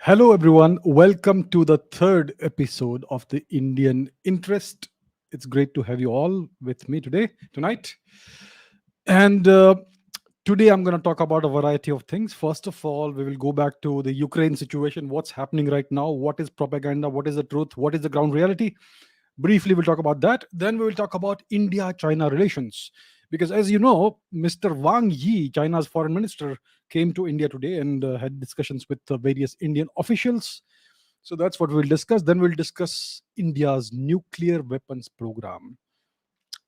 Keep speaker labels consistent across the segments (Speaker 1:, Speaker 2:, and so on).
Speaker 1: Hello, everyone. Welcome to the third episode of the Indian Interest. It's great to have you all with me tonight. And today I'm going to talk about a variety of things. First of all, we will go back to the Ukraine situation, what's happening right now, what is propaganda, what is the truth, what is the ground reality. Briefly, we'll talk about that. Then we will talk about India China relations. Because as you know, Mr. Wang Yi, China's foreign minister, came to India today and had discussions with various Indian officials. So that's what we'll discuss. Then we'll discuss India's nuclear weapons program.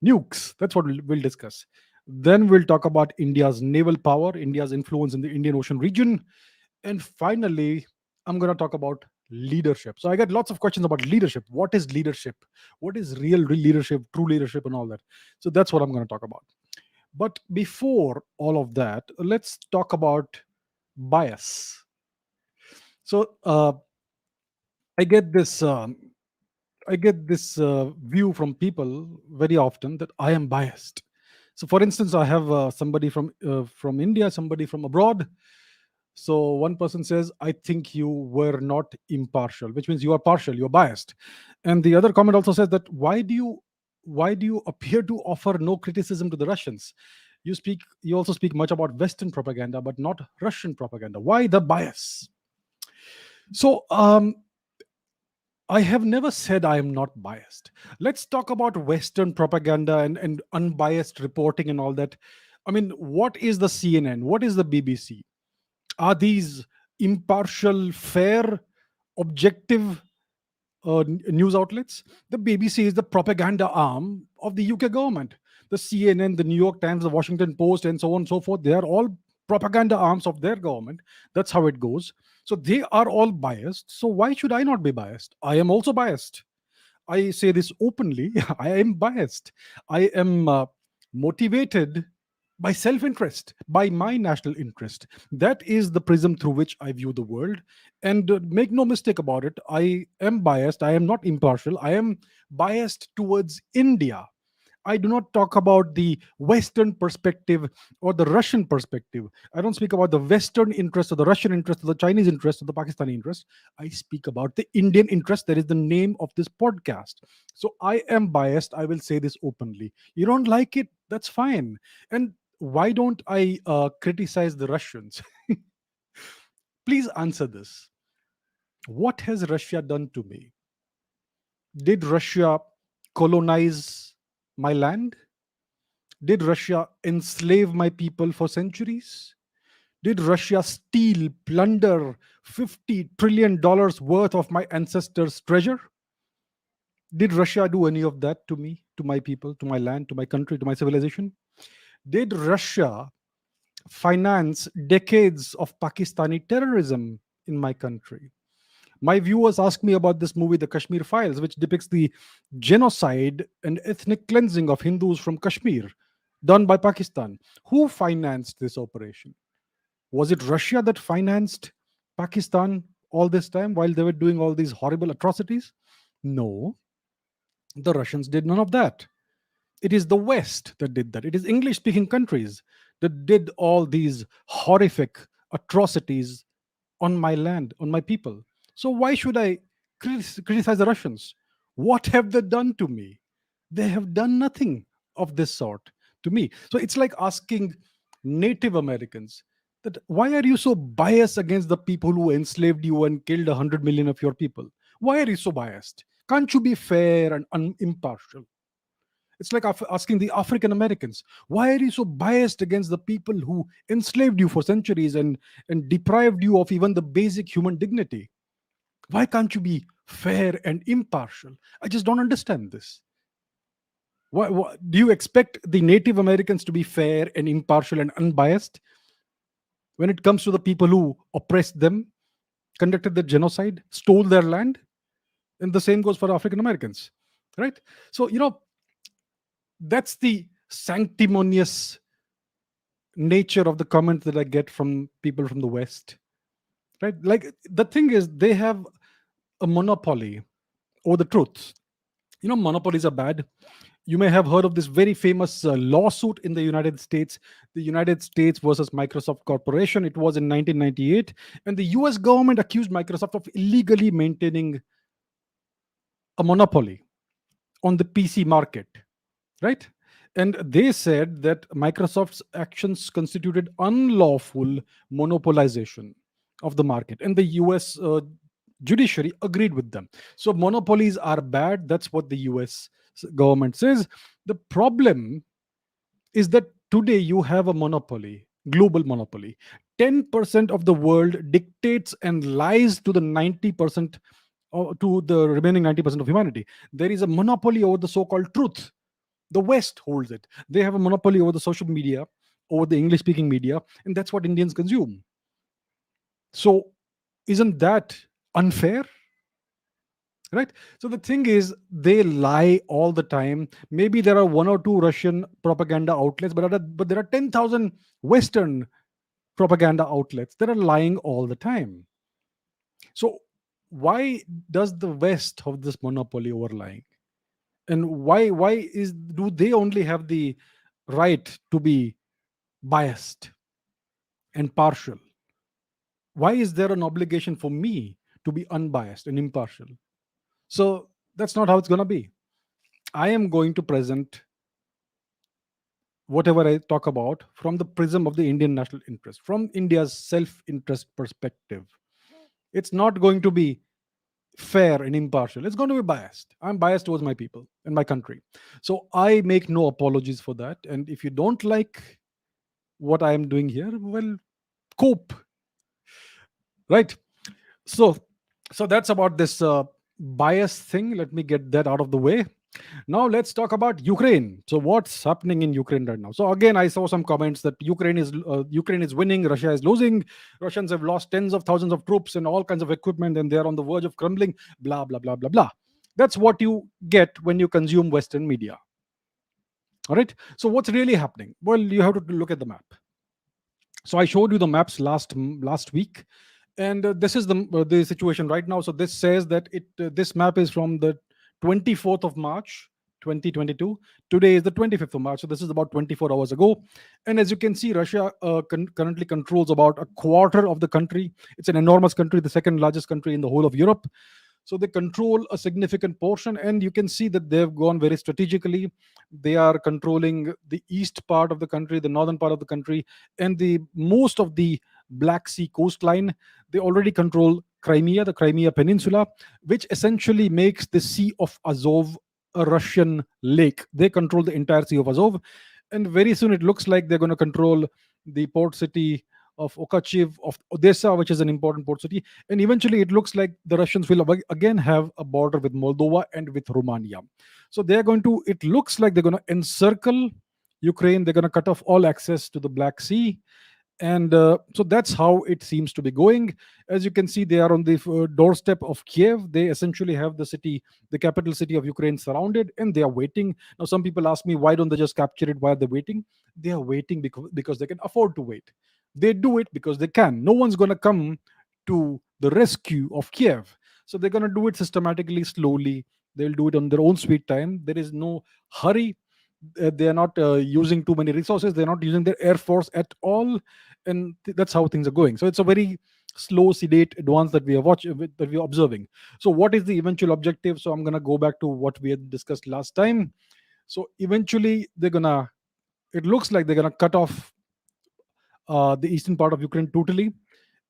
Speaker 1: Nukes, that's what we'll discuss. Then we'll talk about India's naval power, India's influence in the Indian Ocean region. And finally, I'm going to talk about leadership. So I get lots of questions about leadership. What is leadership? What is real leadership, true leadership, and all that? So that's what I'm going to talk about. But before all of that, let's talk about bias. So I get this. I get this view from people very often that I am biased. So, for instance, I have somebody from India, somebody from abroad. So one person says, "I think you were not impartial," which means you are partial, you are biased. And the other comment also says that why do you appear to offer no criticism to the Russians? You also speak much about Western propaganda, but not Russian propaganda. Why the bias? So I have never said I am not biased. Let's talk about Western propaganda and unbiased reporting and all that. I mean, what is the CNN? What is the BBC? Are these impartial, fair, objective news outlets? The BBC is the propaganda arm of the UK government. The CNN, the New York Times, the Washington Post, and so on and so forth, they are all propaganda arms of their government. That's how it goes. So they are all biased. So why should I not be biased? I am also biased. I say this openly. I am biased. I am motivated by self interest, by my national interest. That is the prism through which I view the world. And make no mistake about it, I am biased. I am not impartial. I am biased towards India. I do not talk about the Western perspective or the Russian perspective. I don't speak about the Western interest or the Russian interest or the Chinese interest or the Pakistani interest. I speak about the Indian interest. That is the name of this podcast. So I am biased. I will say this openly. You don't like it? That's fine. And why don't I criticize the Russians? Please answer this. What has Russia done to me? Did Russia colonize my land? Did Russia enslave my people for centuries? Did Russia steal, plunder $50 trillion worth of my ancestors' treasure? Did Russia do any of that to me, to my people, to my land, to my country, to my civilization? Did Russia finance decades of Pakistani terrorism in my country? My viewers ask me about this movie, The Kashmir Files, which depicts the genocide and ethnic cleansing of Hindus from Kashmir done by Pakistan. Who financed this operation? Was it Russia that financed Pakistan all this time while they were doing all these horrible atrocities? No, the Russians did none of that. It is the West that did that. It is English speaking countries that did all these horrific atrocities on my land, on my people. So why should I criticize the Russians? What have they done to me? They have done nothing of this sort to me. So it's like asking Native Americans that why are you so biased against the people who enslaved you and killed 100 million of your people? Why are you so biased? Can't you be fair and impartial? It's like asking the African Americans, why are you so biased against the people who enslaved you for centuries and deprived you of even the basic human dignity? Why can't you be fair and impartial? I just don't understand this. Why do you expect the Native Americans to be fair and impartial and unbiased when it comes to the people who oppressed them, conducted the genocide, stole their land? And the same goes for African Americans, right? So, that's the sanctimonious nature of the comments that I get from people from the West, right? Like the thing is, they have a monopoly over the truth. Monopolies are bad. You may have heard of this very famous lawsuit in the United States, the United States versus Microsoft Corporation. It was in 1998, and the US government accused Microsoft of illegally maintaining a monopoly on the PC market, right? And they said that Microsoft's actions constituted unlawful monopolization of the market, and the US judiciary agreed with them. So monopolies are bad. That's what the US government says. The problem is that today you have a monopoly, global monopoly. 10% of the world dictates and lies to the 90%, or to the remaining 90% of humanity. There is a monopoly over the so-called truth. The West holds it. They have a monopoly over the social media, over the English speaking media, and that's what Indians consume. So isn't that unfair? Right. So the thing is, they lie all the time. Maybe there are one or two Russian propaganda outlets, but there are 10,000 Western propaganda outlets that are lying all the time. So why does the West have this monopoly over lying? And why is do they only have the right to be biased and partial? Why is there an obligation for me to be unbiased and impartial? So that's not how it's going to be. I am going to present whatever I talk about from the prism of the Indian national interest, from India's self interest perspective. It's not going to be fair and impartial. It's going to be biased. I'm biased towards my people and my country. So I make no apologies for that. And if you don't like what I am doing here, well, cope, right? So, so that's about this bias thing. Let me get that out of the way. Now let's talk about Ukraine. So what's happening in Ukraine right now? So again, I saw some comments that Ukraine is winning, Russia is losing. Russians have lost tens of thousands of troops and all kinds of equipment, and they're on the verge of crumbling. Blah blah blah blah blah. That's what you get when you consume Western media. All right. So what's really happening? Well, you have to look at the map. So I showed you the maps last week, and this is the situation right now. So this says that this map is from the 24th of March 2022. Today is the 25th of March, so this is about 24 hours ago. And as you can see, Russia currently controls about a quarter of the country. It's an enormous country, the second largest country in the whole of Europe. So they control a significant portion, and you can see that they've gone very strategically. They are controlling the east part of the country, the northern part of the country, and the most of the Black Sea coastline. They already control Crimea, the Crimea Peninsula, which essentially makes the Sea of Azov a Russian lake. They control the entire Sea of Azov, and very soon it looks like they're going to control the port city of Okachiv, of Odessa, which is an important port city. And eventually, it looks like the Russians will again have a border with Moldova and with Romania. So they're going to, it looks like they're going to encircle Ukraine. They're going to cut off all access to the Black Sea. And so that's how it seems to be going. As you can see, they are on the doorstep of Kiev. They essentially have the city, the capital city of Ukraine, surrounded, and they are waiting. Now some people ask me, why don't they just capture it? Why are they waiting? They are waiting because they can afford to wait. They do it because they can. No one's going to come to the rescue of Kiev. So they're going to do it systematically, slowly. They'll do it on their own sweet time. There is no hurry. They are not using too many resources. They're not using their air force at all, and that's how things are going. So it's a very slow, sedate advance that we are watching, that we are observing. So what is the eventual objective? So I'm going to go back to what we had discussed last time. So eventually, they're gonna. It looks like they're gonna cut off the eastern part of Ukraine totally,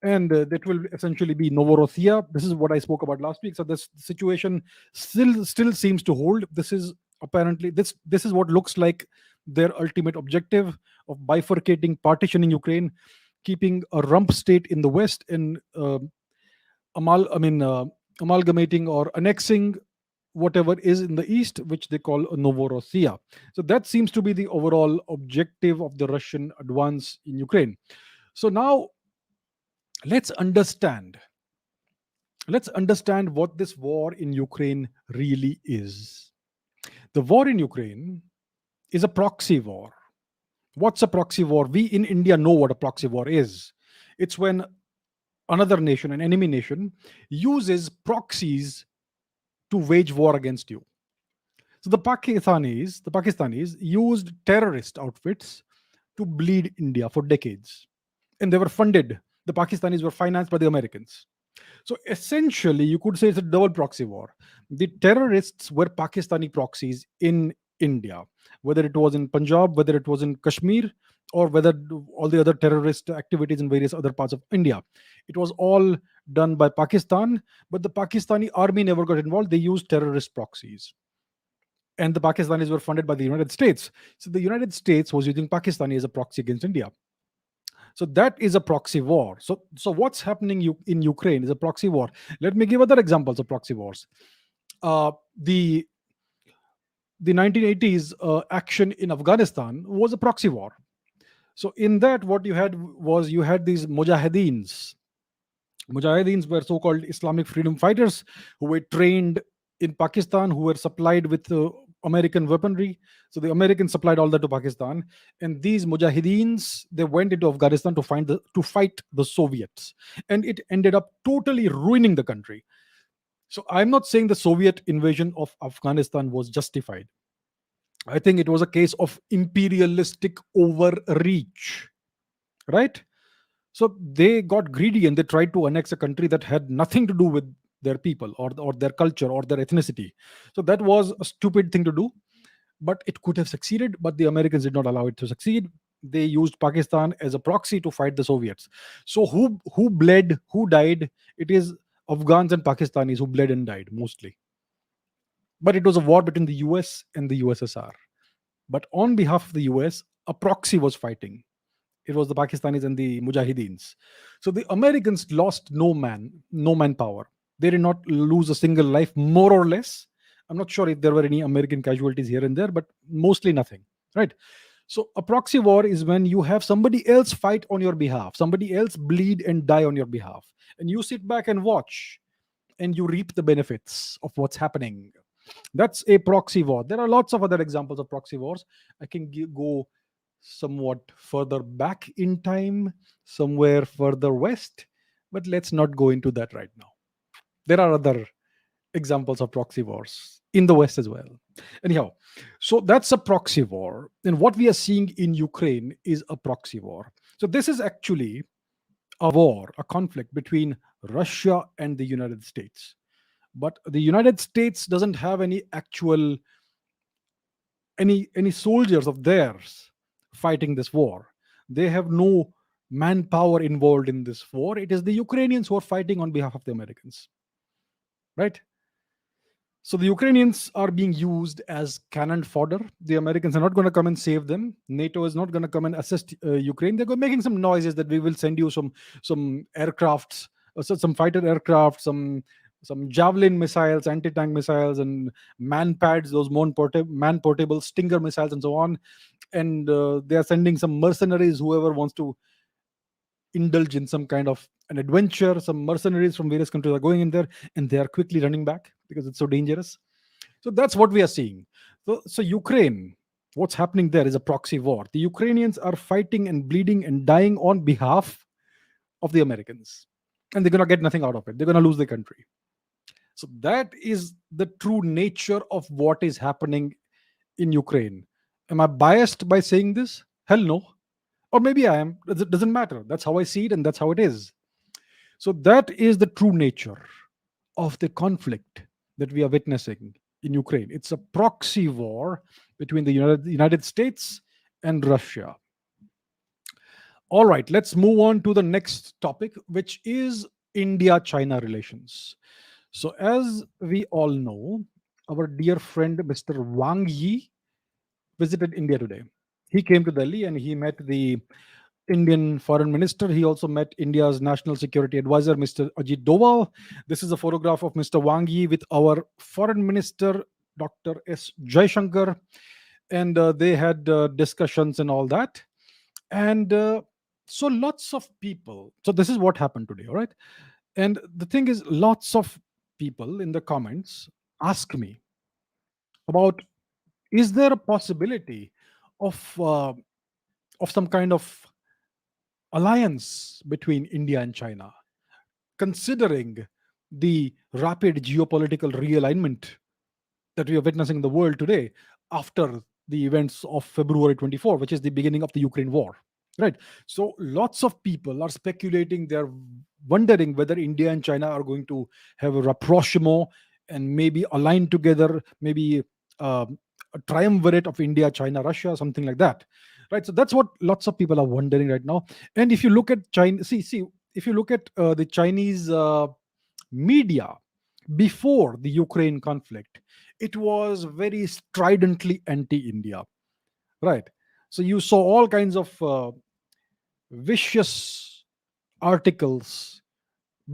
Speaker 1: and that will essentially be Novorossiya. This is what I spoke about last week. So this situation still seems to hold. This is apparently this is what looks like their ultimate objective of bifurcating, partitioning Ukraine, keeping a rump state in the west, and amalgamating or annexing whatever is in the east, which they call Novorossiya. So that seems to be the overall objective of the Russian advance in Ukraine. So now let's understand. Let's understand what this war in Ukraine really is. The war in Ukraine is a proxy war. What's a proxy war? We in India know what a proxy war is. It's when another nation, an enemy nation, uses proxies to wage war against you. So the Pakistanis used terrorist outfits to bleed India for decades, and they were funded. The Pakistanis were financed by the Americans. So essentially, you could say it's a double proxy war. The terrorists were Pakistani proxies in India, whether it was in Punjab, whether it was in Kashmir, or whether all the other terrorist activities in various other parts of India. It was all done by Pakistan, but the Pakistani army never got involved. They used terrorist proxies. And the Pakistanis were funded by the United States. So the United States was using Pakistani as a proxy against India. So that is a proxy war. So what's happening in Ukraine is a proxy war. Let me give other examples of proxy wars. Uh, the the 1980s action in Afghanistan was a proxy war. So in that, what you had was, you had these Mujahideens were so-called Islamic freedom fighters who were trained in Pakistan, who were supplied with American weaponry. So the Americans supplied all that to Pakistan, and these Mujahideens, they went into Afghanistan to fight the Soviets, and it ended up totally ruining the country. So I'm not saying the Soviet invasion of Afghanistan was justified. I think it was a case of imperialistic overreach, right? So they got greedy and they tried to annex a country that had nothing to do with their people, or their culture or their ethnicity. So that was a stupid thing to do, but it could have succeeded. But the Americans did not allow it to succeed. They used Pakistan as a proxy to fight the Soviets. So who bled, who died? It is Afghans and Pakistanis who bled and died mostly. But it was a war between the US and the USSR. But on behalf of the US, a proxy was fighting. It was the Pakistanis and the Mujahideens. So the Americans lost no manpower. They did not lose a single life, more or less. I'm not sure if there were any American casualties here and there, but mostly nothing. Right. So a proxy war is when you have somebody else fight on your behalf, somebody else bleed and die on your behalf, and you sit back and watch, and you reap the benefits of what's happening. That's a proxy war. There are lots of other examples of proxy wars. I can go somewhat further back in time, somewhere further west, but let's not go into that right now. There are other examples of proxy wars in the West as well. Anyhow, so that's a proxy war. And what we are seeing in Ukraine is a proxy war. So this is actually a war, a conflict between Russia and the United States. But the United States doesn't have any actual any soldiers of theirs fighting this war. They have no manpower involved in this war. It is the Ukrainians who are fighting on behalf of the Americans, right? So the Ukrainians are being used as cannon fodder. The Americans are not going to come and save them. NATO is not going to come and assist Ukraine. They're making some noises that we will send you some aircrafts, some fighter aircraft, some javelin missiles, anti-tank missiles, and man pads, those man portable Stinger missiles, and so on. And they are sending some mercenaries, whoever wants to indulge in some kind of an adventure. Some mercenaries from various countries are going in there, and they are quickly running back because it's so dangerous. So that's what we are seeing. So Ukraine, what's happening there is a proxy war. The Ukrainians are fighting and bleeding and dying on behalf of the Americans, and they're going to get nothing out of it. They're going to lose their country. So that is the true nature of what is happening in Ukraine. Am I biased by saying this? Hell no. Or maybe I am. It doesn't matter. That's how I see it, and that's how it is. So that is the true nature of the conflict that we are witnessing in Ukraine. It's a proxy war between the United States and Russia. All right, let's move on to the next topic, which is India China relations. So, as we all know, our dear friend Mr. Wang Yi visited India today. He came to Delhi and he met the Indian foreign minister. He also met India's national security advisor, Mr. Ajit Doval. This is a photograph of Mr. Wang Yi with our foreign minister, Dr. S. Jaishankar. And they had discussions and all that. And so lots of people. So this is what happened today, all right? And the thing is, lots of people in the comments ask me about, is there a possibility of uh, of some kind of alliance between India and China, considering the rapid geopolitical realignment that we are witnessing in the world today after the events of February 24, which is the beginning of the Ukraine war. Right. So lots of people are speculating, they're wondering whether India and China are going to have a rapprochement and maybe align together, maybe a triumvirate of India, China, Russia, something like that. Right. So that's what lots of people are wondering right now. And if you look at China, see, if you look at the Chinese media before the Ukraine conflict, it was very stridently anti-India. Right. So you saw all kinds of vicious articles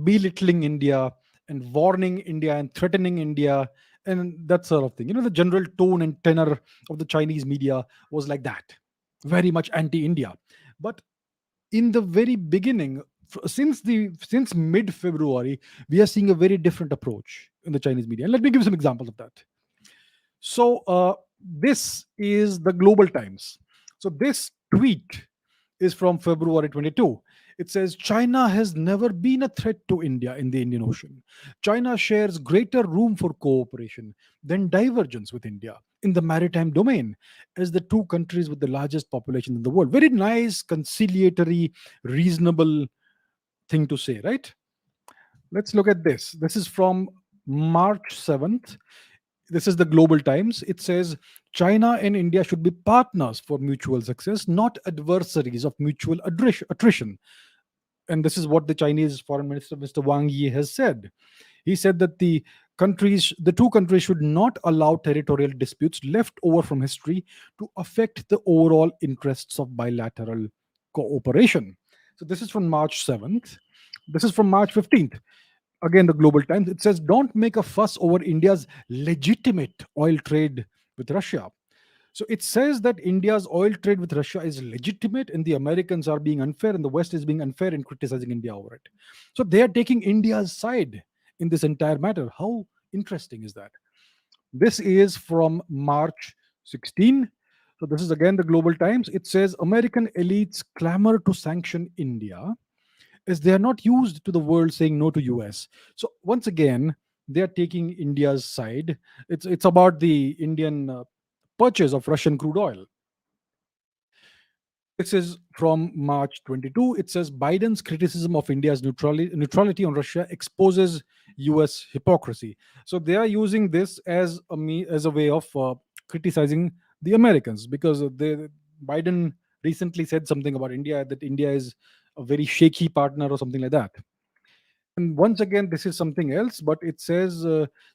Speaker 1: belittling India and warning India and threatening India and that sort of thing. The general tone and tenor of the Chinese media was like that, very much anti-India. But in the very beginning, since mid February, we are seeing a very different approach in the Chinese media. And let me give some examples of that. So this is the Global Times. So this tweet is from February 22. It says China has never been a threat to India in the Indian Ocean. China shares greater room for cooperation than divergence with India in the maritime domain as the two countries with the largest population in the world. Very nice, conciliatory, reasonable thing to say, right? Let's look at this. This is from March 7th. This is the Global Times. It says China and India should be partners for mutual success, not adversaries of mutual attrition. And this is what the Chinese Foreign Minister, Mr. Wang Yi, has said. He said that the two countries should not allow territorial disputes left over from history to affect the overall interests of bilateral cooperation. So this is from March 7th. This is from March 15th. Again, the Global Times. It says, don't make a fuss over India's legitimate oil trade with Russia. So it says that India's oil trade with Russia is legitimate and the Americans are being unfair and the West is being unfair in criticizing India over it. So they are taking India's side in this entire matter. How interesting is that? This is from March 16. So this is again the Global Times. It says American elites clamor to sanction India as they are not used to the world saying no to US. So once again, they are taking India's side. It's about the Indian purchase of Russian crude oil. This is from March 22. It says Biden's criticism of India's neutrality on Russia exposes US hypocrisy. So they are using this as a way of criticizing the Americans because Biden recently said something about India, that India is a very shaky partner or something like that. And once again, this is something else, but it says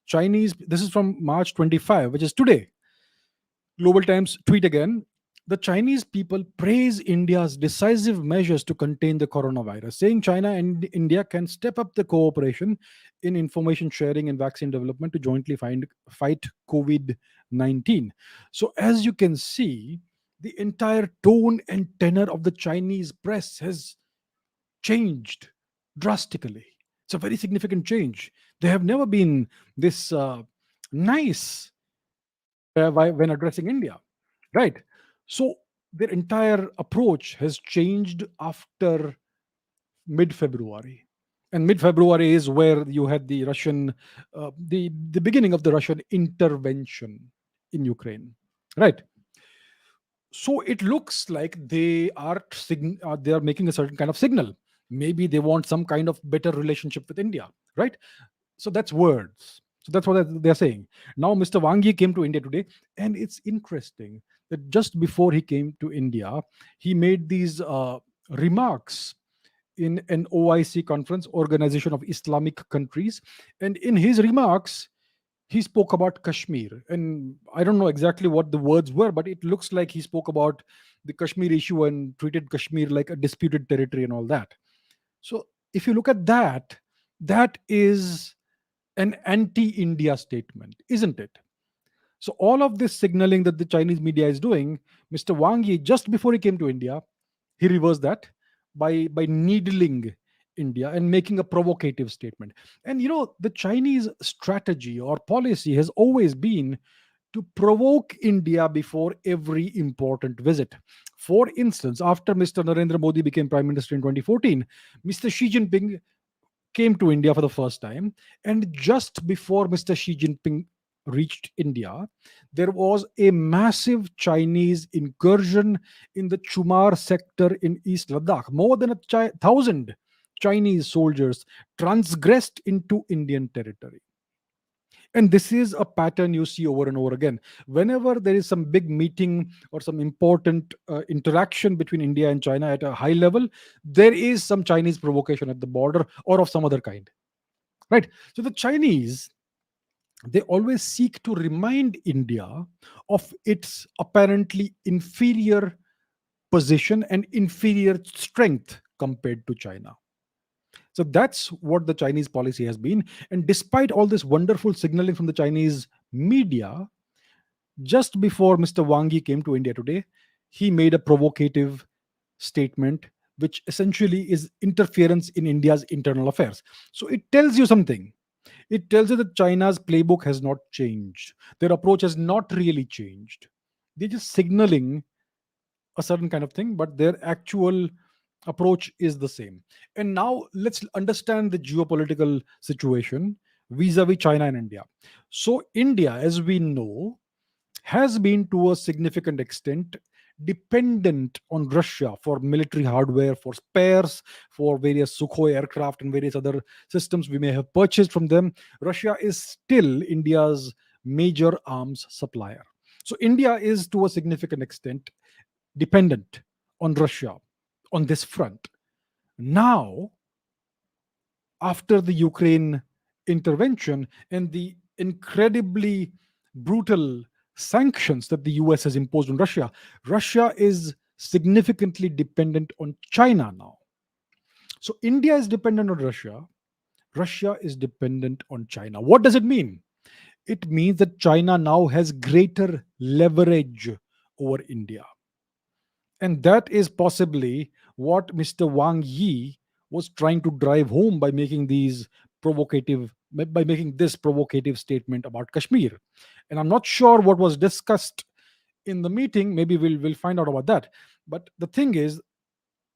Speaker 1: Chinese. This is from March 25, which is today. Global Times tweet again. The Chinese people praise India's decisive measures to contain the coronavirus, saying China and India can step up the cooperation in information sharing and vaccine development to jointly fight COVID 19. So, as you can see, the entire tone and tenor of the Chinese press has changed drastically. It's a very significant change. They have never been this nice when addressing India, right? So their entire approach has changed after mid February. And mid February is where you had the the beginning of the Russian intervention in Ukraine, right? So it looks like they are making a certain kind of signal. Maybe they want some kind of better relationship with India, right? So that's words. So that's what they're saying. Now, Mr. Wang Yi came to India today, and it's interesting that just before he came to India, he made these remarks in an OIC conference, Organization of Islamic Countries, and in his remarks, he spoke about Kashmir. And I don't know exactly what the words were, but it looks like he spoke about the Kashmir issue and treated Kashmir like a disputed territory and all that. So if you look at that, that is an anti-India statement, isn't it? So all of this signaling that the Chinese media is doing, Mr. Wang Yi, just before he came to India, he reversed that by needling India and making a provocative statement. And the Chinese strategy or policy has always been to provoke India before every important visit. For instance, after Mr. Narendra Modi became Prime Minister in 2014, Mr. Xi Jinping came to India for the first time. And just before Mr. Xi Jinping reached India, there was a massive Chinese incursion in the Chumar sector in East Ladakh. More than thousand Chinese soldiers transgressed into Indian territory. And this is a pattern you see over and over again. Whenever there is some big meeting or some important interaction between India and China at a high level, there is some Chinese provocation at the border or of some other kind. Right? So the Chinese, they always seek to remind India of its apparently inferior position and inferior strength compared to China. So that's what the Chinese policy has been. And despite all this wonderful signaling from the Chinese media, just before Mr. Wang Yi came to India today, he made a provocative statement, which essentially is interference in India's internal affairs. So it tells you something. It tells you that China's playbook has not changed. Their approach has not really changed. They're just signaling a certain kind of thing, but their actual approach is the same. And now let's understand the geopolitical situation vis-a-vis China and India. So India, as we know, has been to a significant extent dependent on Russia for military hardware, for spares, for various Sukhoi aircraft and various other systems we may have purchased from them. Russia is still India's major arms supplier. So India is to a significant extent dependent on Russia on this front. Now, after the Ukraine intervention and the incredibly brutal sanctions that the US has imposed on Russia, Russia is significantly dependent on China now. So India is dependent on Russia. Russia is dependent on China. What does it mean? It means that China now has greater leverage over India. And that is possibly what Mr. Wang Yi was trying to drive home by making this provocative statement about Kashmir. And I'm not sure what was discussed in the meeting. Maybe we'll find out about that. But the thing is,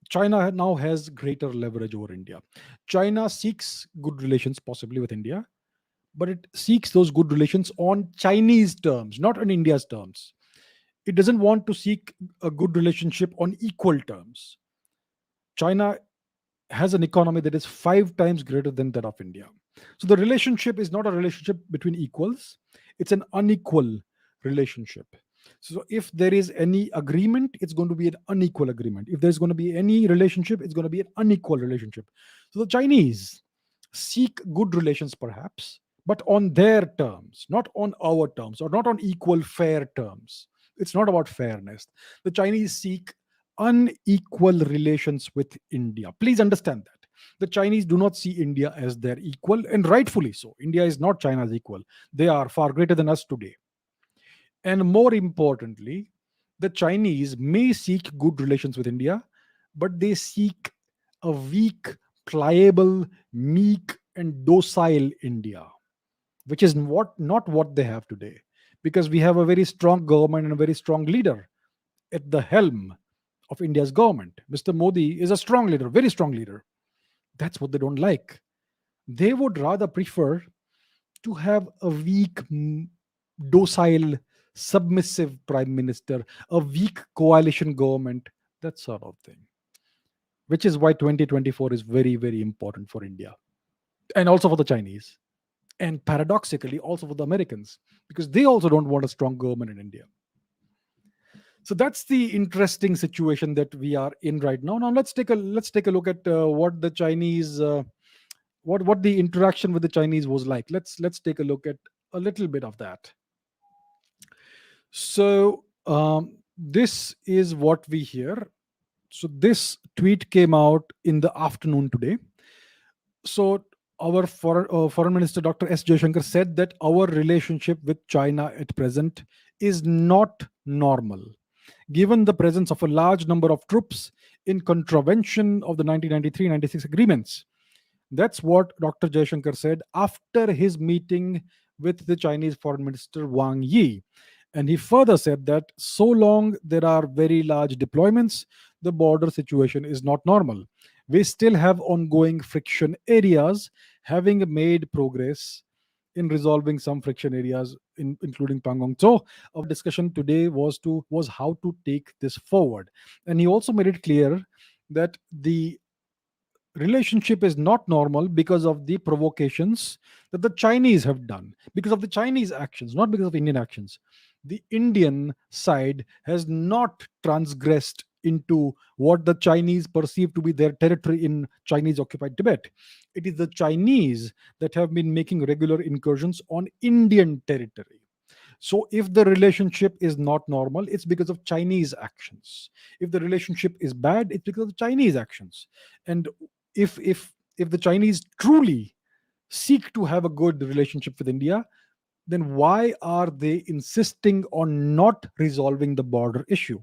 Speaker 1: China now has greater leverage over India. China seeks good relations possibly with India, but it seeks those good relations on Chinese terms, not on India's terms. It doesn't want to seek a good relationship on equal terms. China has an economy that is 5 times greater than that of India. So the relationship is not a relationship between equals, it's an unequal relationship. So if there is any agreement, it's going to be an unequal agreement. If there's going to be any relationship, it's going to be an unequal relationship. So the Chinese seek good relations perhaps, but on their terms, not on our terms, or not on equal fair terms. It's not about fairness. The Chinese seek unequal relations with India. Please understand that. The Chinese do not see India as their equal, and rightfully so. India is not China's equal. They are far greater than us today. And more importantly, the Chinese may seek good relations with India, but they seek a weak, pliable, meek, and docile India, which is not what they have today. Because we have a very strong government and a very strong leader at the helm of India's government. Mr. Modi is a strong leader, very strong leader. That's what they don't like. They would rather prefer to have a weak, docile, submissive prime minister, a weak coalition government, that sort of thing. Which is why 2024 is very, very important for India and also for the Chinese. And paradoxically, also for the Americans, because they also don't want a strong government in India. So that's the interesting situation that we are in right now. Now let's take a look at what the Chinese, what the interaction with the Chinese was like. Let's take a look at a little bit of that. So this is what we hear. So this tweet came out in the afternoon today. So our foreign minister Dr. S. Jaishankar said that our relationship with China at present is not normal, given the presence of a large number of troops in contravention of the 1993-96 agreements. That's what Dr. Jaishankar said after his meeting with the Chinese Foreign Minister Wang Yi. And he further said that so long there are very large deployments, the border situation is not normal. We still have ongoing friction areas, having made progress in resolving some friction areas including Pangong. So our discussion today was how to take this forward, and he also made it clear that the relationship is not normal because of the provocations that the Chinese have done, because of the Chinese actions, not because of Indian actions. The Indian side has not transgressed into what the Chinese perceive to be their territory in Chinese occupied Tibet. It is the Chinese that have been making regular incursions on Indian territory. So if the relationship is not normal, it's because of Chinese actions. If the relationship is bad, it's because of Chinese actions. And if the Chinese truly seek to have a good relationship with India, then why are they insisting on not resolving the border issue?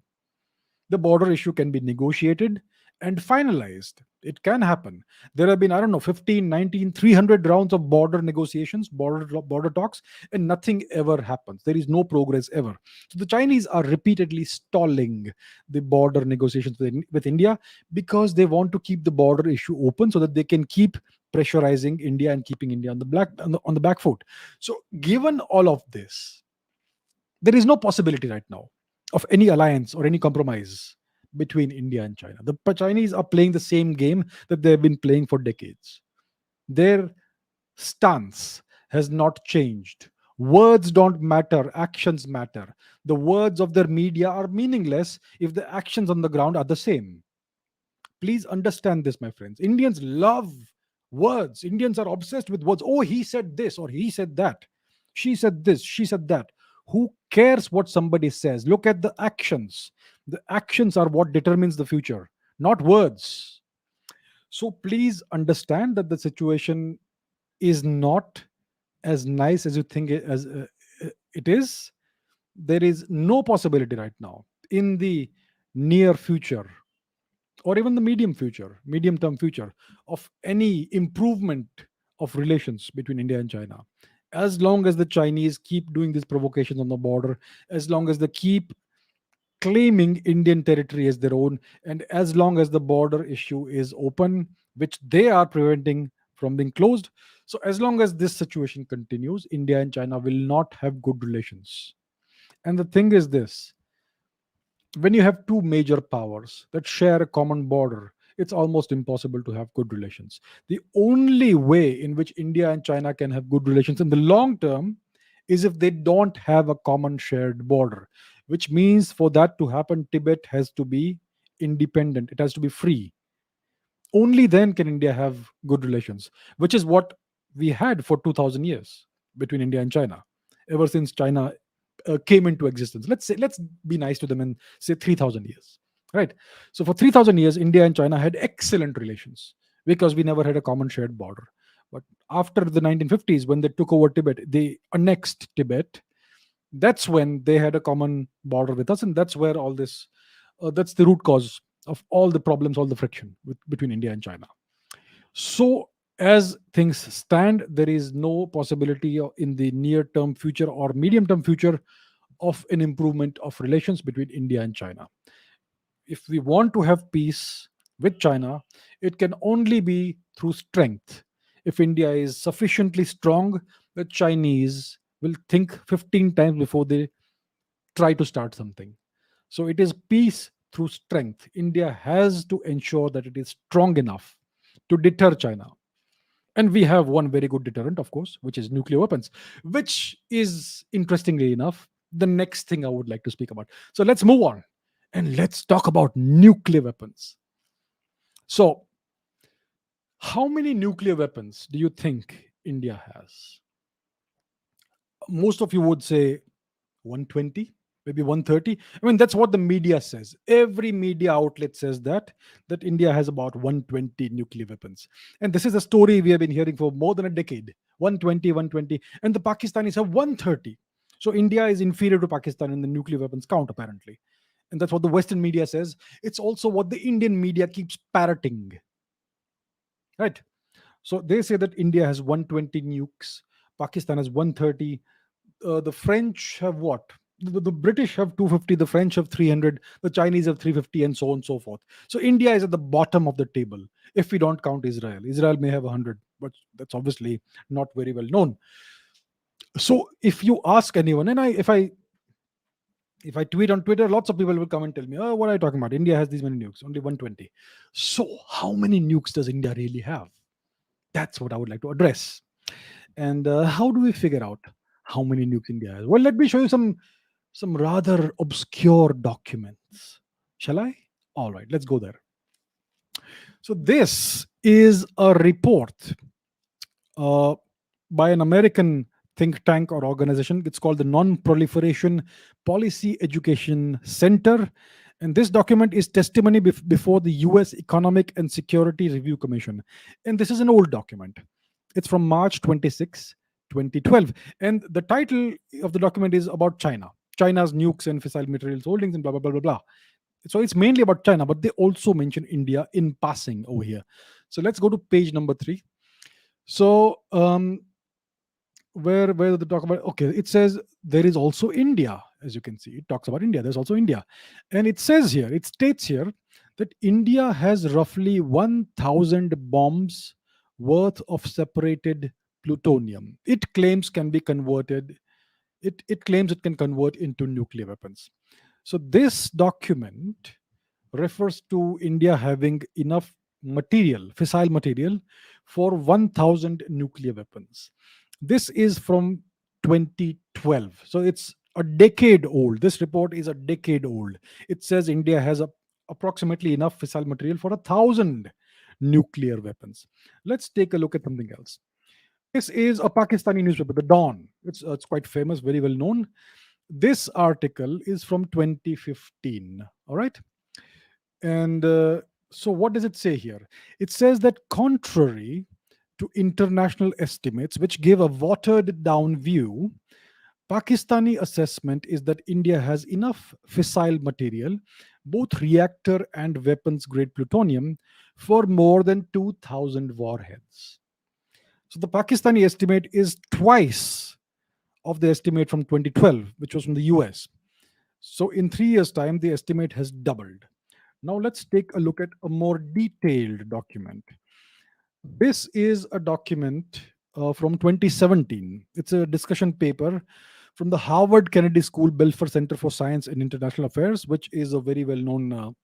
Speaker 1: The border issue can be negotiated and finalized. It can happen. There have been, I don't know, 15, 19, 300 rounds of border negotiations, border talks, and nothing ever happens. There is no progress ever. So the Chinese are repeatedly stalling the border negotiations with India because they want to keep the border issue open so that they can keep pressurizing India and keeping India on the back foot. So given all of this, there is no possibility right now of any alliance or any compromise between India and China. The Chinese are playing the same game that they've been playing for decades. Their stance has not changed. Words don't matter, actions matter. The words of their media are meaningless if the actions on the ground are the same. Please understand this, my friends. Indians love words. Indians are obsessed with words. Oh, he said this or he said that. She said this, she said that. Who cares what somebody says? Look at the actions. The actions are what determines the future, not words. So please understand that the situation is not as nice as you think it is. There is no possibility right now in the near future or even the medium term future, of any improvement of relations between India and China. As long as the Chinese keep doing these provocations on the border, as long as they keep claiming Indian territory as their own, and as long as the border issue is open, which they are preventing from being closed. So, as long as this situation continues, India and China will not have good relations. And the thing is this: when you have two major powers that share a common border, it's almost impossible to have good relations. The only way in which India and China can have good relations in the long term is if they don't have a common shared border, which means for that to happen, Tibet has to be independent, it has to be free. Only then can India have good relations, which is what we had for 2000 years between India and China, ever since China came into existence. Let's be nice to them and say 3000 years. Right? So for 3000 years, India and China had excellent relations because we never had a common shared border. But after the 1950s, when they took over Tibet, they annexed Tibet. That's when they had a common border with us, and that's where all this, that's the root cause of all the problems, all the friction between India and China. So, as things stand, there is no possibility in the near term future or medium term future of an improvement of relations between India and China. If we want to have peace with China, it can only be through strength. If India is sufficiently strong, the Chinese will think 15 times before they try to start something. So it is peace through strength. India has to ensure that it is strong enough to deter China. And we have one very good deterrent, of course, which is nuclear weapons, which is, interestingly enough, the next thing I would like to speak about. So let's move on and let's talk about nuclear weapons. So, how many nuclear weapons do you think India has? Most of you would say 120, maybe 130. I mean, that's what the media says. Every media outlet says that India has about 120 nuclear weapons. And this is a story we have been hearing for more than a decade. 120, 120, and the Pakistanis have 130. So India is inferior to Pakistan in the nuclear weapons count, apparently. And that's what the Western media says. It's also what the Indian media keeps parroting, right? So they say that India has 120 nukes, Pakistan has 130. The French have what? The British have 250, the French have 300, the Chinese have 350, and so on and so forth. So India is at the bottom of the table if we don't count Israel. Israel may have 100, but that's obviously not very well known. So if you ask anyone, and if I tweet on Twitter, lots of people will come and tell me, "Oh, what are you talking about? India has these many nukes, only 120." So how many nukes does India really have? That's what I would like to address. And how do we figure out how many nukes India has? Well, let me show you some rather obscure documents. Shall I? All right, let's go there. So this is a report uh, by an American think tank or organization. It's called the Non-Proliferation Policy Education Center. And this document is testimony before the US Economic and Security Review Commission. And this is an old document. It's from March 26, 2012. And the title of the document is about China. China's nukes and fissile materials holdings and blah, blah, blah, blah, blah. So it's mainly about China, but they also mention India in passing over here. So let's go to page number 3. So where they talk about, okay, it says there is also India. As you can see, it talks about India. There's also India, and it says here, it states here that India has roughly 1,000 bombs worth of separated plutonium. It claims can be converted. It claims it can convert into nuclear weapons. So this document refers to India having enough material, fissile material, for 1,000 nuclear weapons. This is from 2012. So it's a decade old. This report is a decade old. It says India has approximately enough fissile material for 1,000 nuclear weapons. Let's take a look at something else. This is a Pakistani newspaper, The Dawn. It's quite famous, very well known. This article is from 2015. All right. And so, what does it say here? It says that contrary to international estimates, which give a watered down view, Pakistani assessment is that India has enough fissile material, both reactor and weapons grade plutonium, for more than 2,000 warheads. So the Pakistani estimate is twice of the estimate from 2012, which was from the US. So in 3 years' time, the estimate has doubled. Now let's take a look at a more detailed document. This is a document from 2017. It's a discussion paper from the Harvard Kennedy School Belfer Center for Science and International Affairs, which is a very well known,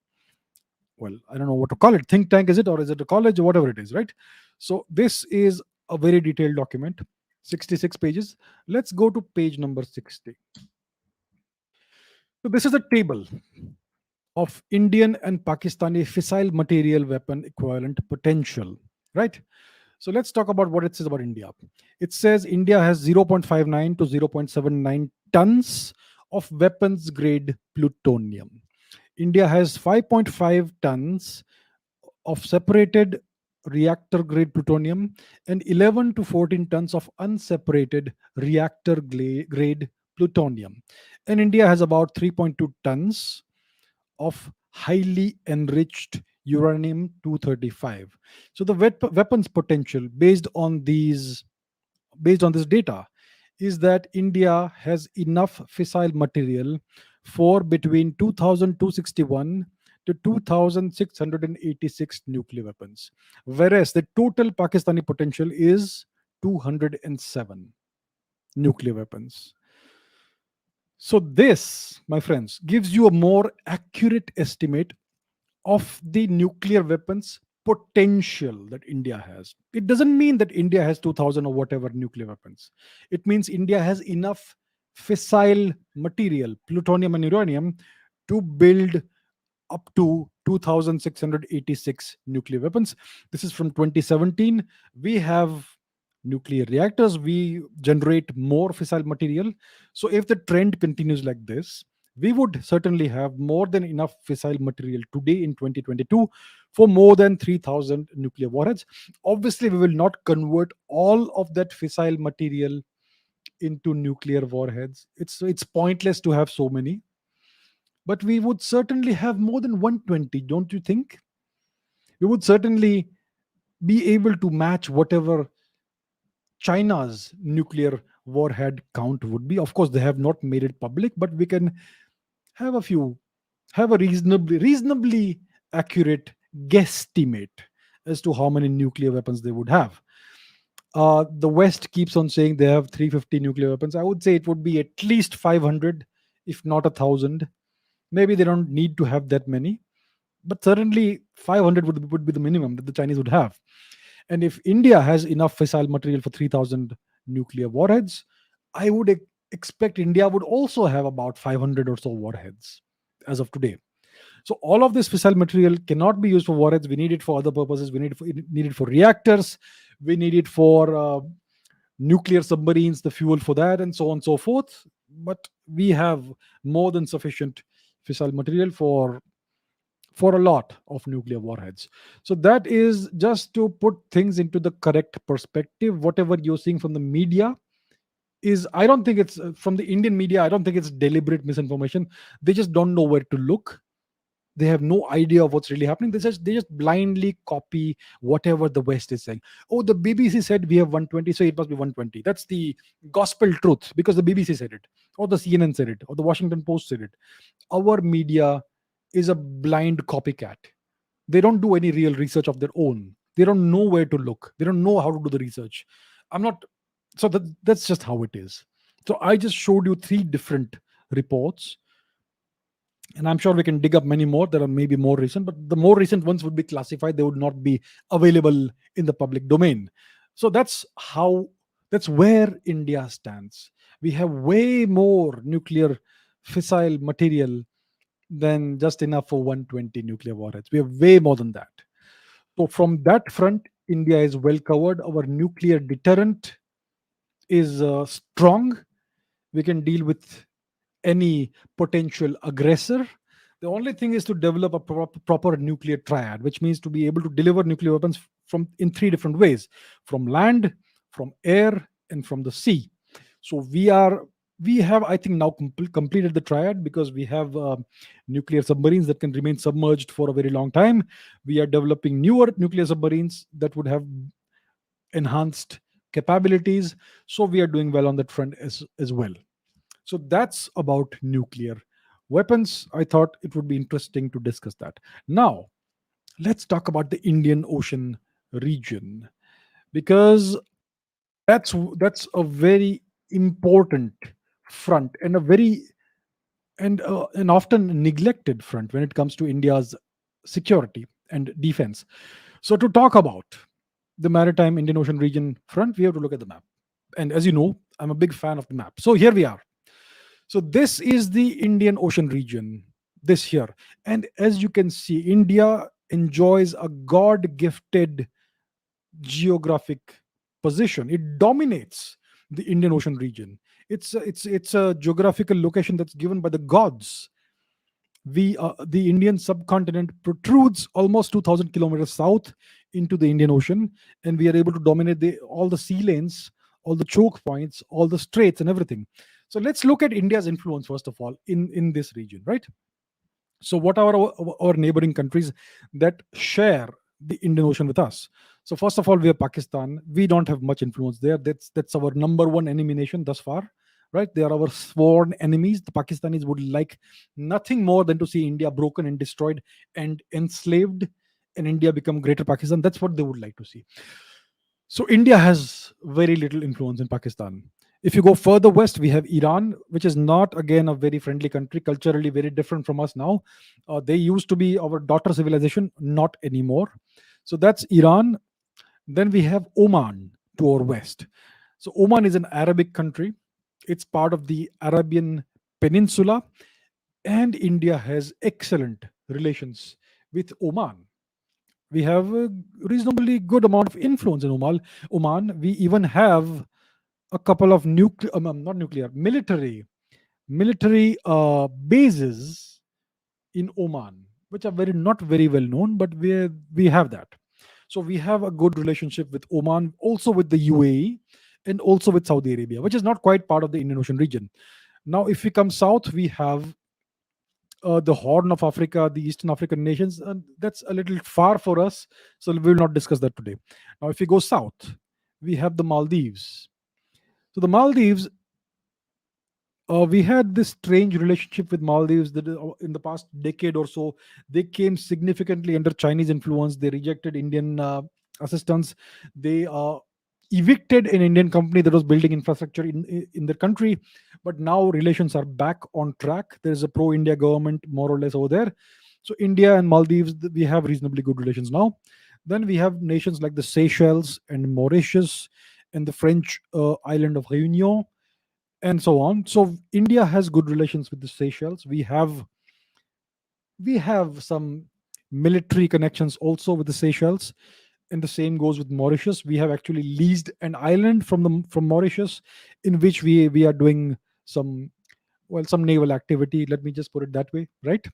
Speaker 1: well, I don't know what to call it. Think tank, is it? Or is it a college or whatever it is, right? So this is a very detailed document, 66 pages. Let's go to page number 60. So this is a table of Indian and Pakistani fissile material weapon equivalent potential, right? So let's talk about what it says about India. It says India has 0.59 to 0.79 tons of weapons grade plutonium. India has 5.5 tons of separated reactor grade plutonium and 11 to 14 tons of unseparated reactor grade plutonium. And India has about 3.2 tons of highly enriched uranium 235. So the weapons potential based on this data is that India has enough fissile material for between 2,261 to 2,686 nuclear weapons, whereas the total Pakistani potential is 207 nuclear weapons. So this, my friends, gives you a more accurate estimate of the nuclear weapons potential that India has. It doesn't mean that India has 2,000 or whatever nuclear weapons. It means India has enough fissile material, plutonium and uranium, to build up to 2,686 nuclear weapons. This is from 2017. We have nuclear reactors, we generate more fissile material. So, if the trend continues like this, we would certainly have more than enough fissile material today in 2022 for more than 3,000 nuclear warheads. Obviously, we will not convert all of that fissile material into nuclear warheads. It's pointless to have so many, but we would certainly have more than 120, don't you think? We would certainly be able to match whatever China's nuclear warhead count would be. Of course, they have not made it public, but we can have a few, have a reasonably accurate guesstimate as to how many nuclear weapons they would have. The West keeps on saying they have 350 nuclear weapons. I would say it would be at least 500, if not 1,000. Maybe they don't need to have that many, but certainly 500 would be the minimum that the Chinese would have. And if India has enough fissile material for 3,000 nuclear warheads, I would expect India would also have about 500 or so warheads as of today. So all of this fissile material cannot be used for warheads. We need it for other purposes. Need it for reactors. We need it for nuclear submarines, the fuel for that, and so on and so forth. But we have more than sufficient fissile material for a lot of nuclear warheads. So that is just to put things into the correct perspective. Whatever you're seeing from the media is, I don't think it's from the Indian media. I don't think it's deliberate misinformation. They just don't know where to look. They have no idea of what's really happening. They just blindly copy whatever the West is saying. Oh, the BBC said we have 120, so it must be 120. That's the gospel truth because the BBC said it, or the CNN said it, or the Washington Post said it. Our media is a blind copycat. They don't do any real research of their own. They don't know where to look. They don't know how to do the research. I'm not. So that's just how it is. So I just showed you three different reports, and I'm sure we can dig up many more. There are maybe more recent, but the more recent ones would be classified. They would not be available in the public domain. So that's where India stands. We have way more nuclear fissile material than just enough for 120 nuclear warheads. We have way more than that. So from that front, India is well covered. Our nuclear deterrent is strong. We can deal with any potential aggressor. The only thing is to develop a proper nuclear triad, which means to be able to deliver nuclear weapons from in three different ways: from land, from air, and from the sea. So we have, I think, now completed the triad because we have nuclear submarines that can remain submerged for a very long time. We are developing newer nuclear submarines that would have enhanced capabilities. So we are doing well on that front as well. So that's about nuclear weapons. I thought it would be interesting to discuss that. Now, let's talk about the Indian Ocean region because that's a very important front and a very and often neglected front when it comes to India's security and defense. So to talk about the maritime Indian Ocean region front, we have to look at the map. And as you know, I'm a big fan of the map. So here we are. So this is the Indian Ocean region, this here. And as you can see, India enjoys a God gifted geographic position. It dominates the Indian Ocean region. It's a geographical location that's given by the gods. The Indian subcontinent protrudes almost 2,000 kilometers south into the Indian Ocean, and we are able to dominate all the sea lanes, all the choke points, all the straits, and everything. So let's look at India's influence first of all in this region, right? So, what are our neighboring countries that share the Indian Ocean with us? So, first of all, we have Pakistan. We don't have much influence there. That's our number one enemy nation thus far, right? They are our sworn enemies. The Pakistanis would like nothing more than to see India broken and destroyed and enslaved, and India become greater Pakistan. That's what they would like to see. So India has very little influence in Pakistan. If you go further west, we have Iran, which is not again a very friendly country, culturally very different from us now. They used to be our daughter civilization, not anymore. So that's Iran. Then we have Oman to our west. So Oman is an Arabic country. It's part of the Arabian Peninsula, and India has excellent relations with Oman. We have a reasonably good amount of influence in Oman. We even have a couple of not nuclear, military bases in Oman, which are very not very well known, but we have that. So we have a good relationship with Oman, also with the UAE, and also with Saudi Arabia, which is not quite part of the Indian Ocean region. Now, if we come south, we have the Horn of Africa, the Eastern African nations. That's a little far for us, so we will not discuss that today. Now, if we go south, we have the Maldives. So the Maldives, we had this strange relationship with Maldives that in the past decade or so, they came significantly under Chinese influence. They rejected Indian assistance. They evicted an Indian company that was building infrastructure in their country, but now relations are back on track. There is a pro-India government more or less over there. So India and Maldives, we have reasonably good relations now. Then we have nations like the Seychelles and Mauritius and the French island of Réunion and so on. So India has good relations with the Seychelles. We have some military connections also with the Seychelles, and the same goes with Mauritius. We have actually leased an island from Mauritius, in which we are doing some, well, some naval activity. Let me just put it that way, right?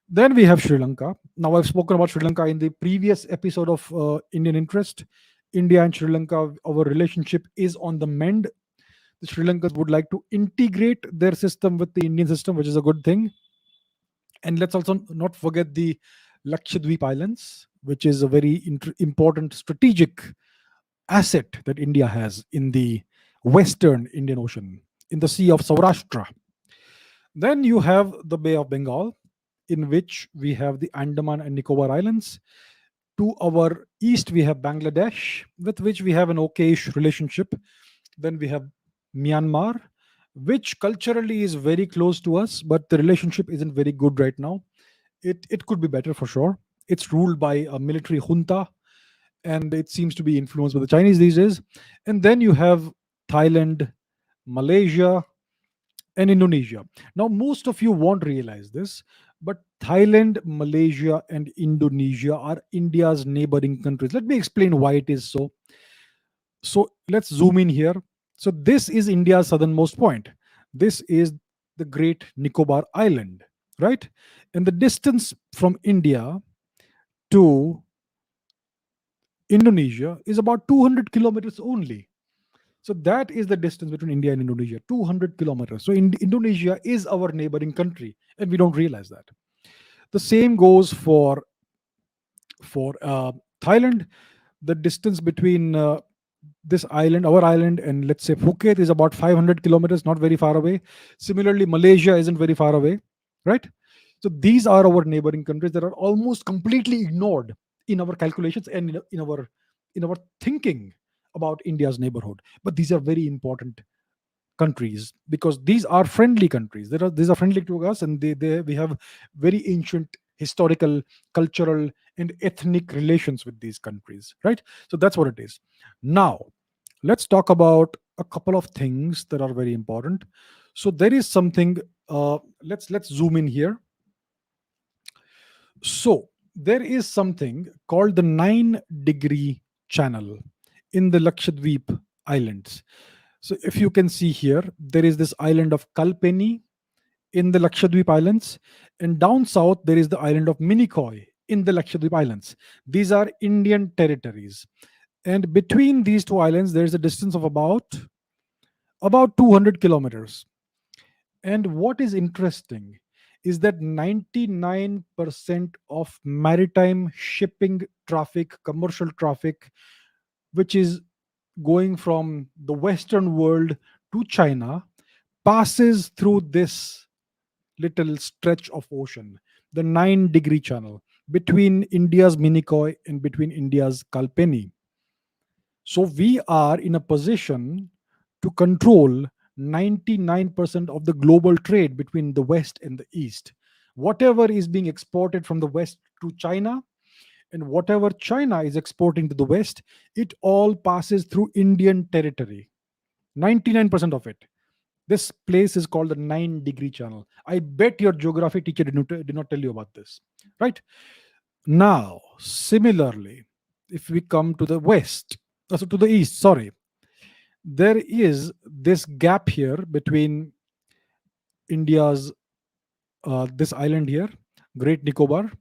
Speaker 1: Then we have Sri Lanka. Now, I've spoken about Sri Lanka in the previous episode of Indian Interest. India and Sri Lanka, our relationship is on the mend. The Sri Lankans would like to integrate their system with the Indian system, which is a good thing. And let's also not forget the Lakshadweep Islands, which is a very important strategic asset that India has in the Western Indian Ocean, in the Sea of Saurashtra. Then you have the Bay of Bengal, in which we have the Andaman and Nicobar Islands. To our east, we have Bangladesh, with which we have an okayish relationship. Then we have Myanmar, which culturally is very close to us, but the relationship isn't very good right now. It could be better for sure. It's ruled by a military junta, and it seems to be influenced by the Chinese these days. And then you have Thailand, Malaysia, and Indonesia. Now, most of you won't realize this, but Thailand, Malaysia, and Indonesia are India's neighboring countries. Let me explain why it is so. So let's zoom in here. So this is India's southernmost point. This is the Great Nicobar Island, right? And the distance from India to Indonesia is about 200 kilometers only. So that is the distance between India and Indonesia, 200 kilometers. So Indonesia is our neighboring country, and we don't realize that. The same goes for Thailand. The distance between this island, our island, and let's say Phuket is about 500 kilometers, not very far away. Similarly, Malaysia isn't very far away, right? So these are our neighboring countries that are almost completely ignored in our calculations and in our thinking about India's neighborhood. But these are very important countries because these are friendly countries. These are friendly to us, and we have very ancient historical, cultural, and ethnic relations with these countries, right? So that's what it is. Now, let's talk about a couple of things that are very important. So there is something. Let's zoom in here. So there is something called the 9-degree channel in the Lakshadweep Islands. So if you can see here, there is this island of Kalpeni in the Lakshadweep Islands, and down south there is the island of Minicoy in the Lakshadweep Islands. These are Indian territories, and between these two islands there is a distance of about 200 kilometers. And what is interesting is that 99% of maritime shipping traffic, commercial traffic, which is going from the Western world to China, passes through this little stretch of ocean, the 9-degree channel between India's Minicoy and between India's Kalpeni. So we are in a position to control 99% of the global trade between the West and the East. Whatever is being exported from the West to China and whatever China is exporting to the West, it all passes through Indian territory. 99% of it. This place is called the 9-degree channel. I bet your geography teacher did not tell you about this. Right? Now, similarly, if we come to the west, so to the east, sorry, there is this gap here between India's this island here, Great Nicobar,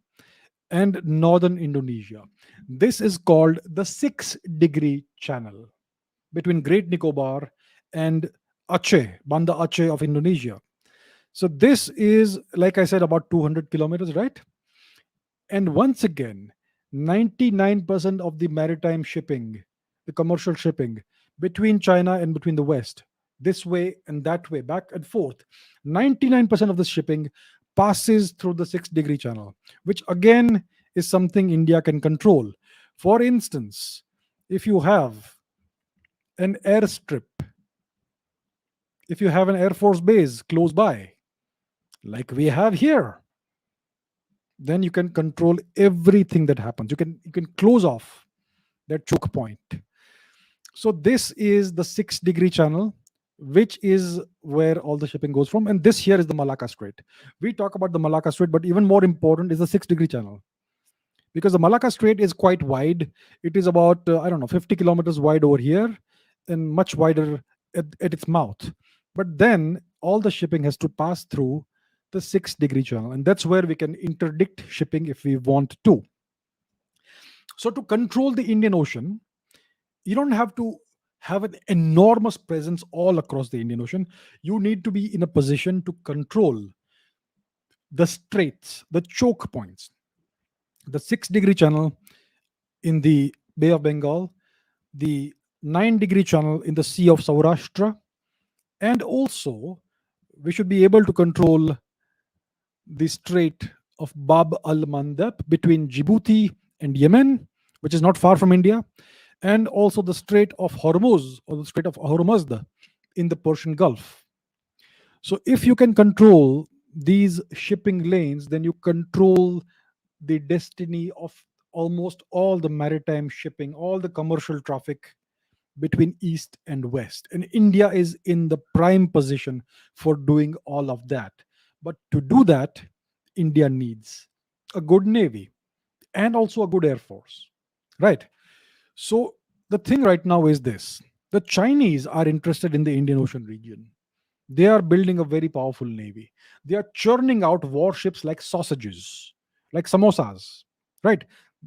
Speaker 1: and northern Indonesia. This is called the 6-degree channel between Great Nicobar and Aceh, Banda Aceh of Indonesia. So this is, like I said, about 200 kilometers, right? And once again, 99% of the maritime shipping, the commercial shipping between China and between the West, this way and that way, back and forth, 99% of the shipping passes through the 6-degree channel, which again is something India can control. For instance, if you have an airstrip, if you have an Air Force base close by, like we have here, then you can control everything that happens. You can close off that choke point. So this is the 6 degree channel, which is where all the shipping goes from. And this here is the Malacca Strait. We talk about the Malacca Strait, but even more important is the 6 degree channel, because the Malacca Strait is quite wide. It is about, I don't know, 50 kilometers wide over here and much wider at its mouth. But then all the shipping has to pass through the 6 degree channel. And that's where we can interdict shipping if we want to. So, to control the Indian Ocean, you don't have to have an enormous presence all across the Indian Ocean. You need to be in a position to control the straits, the choke points, the 6 degree channel in the Bay of Bengal, the 9 degree channel in the Sea of Saurashtra, and also we should be able to control the Strait of Bab al Mandab between Djibouti and Yemen, which is not far from India, and also the Strait of Hormuz or the Strait of Hormuzd in the Persian Gulf. So, if you can control these shipping lanes, then you control the destiny of almost all the maritime shipping, all the commercial traffic between East and West. And India is in the prime position for doing all of that. But to do that, India needs a good navy and also a good air force, right? So the thing right now is this: the Chinese are interested in the Indian Ocean region. They are building a very powerful navy. They are churning out warships like sausages, like samosas, right?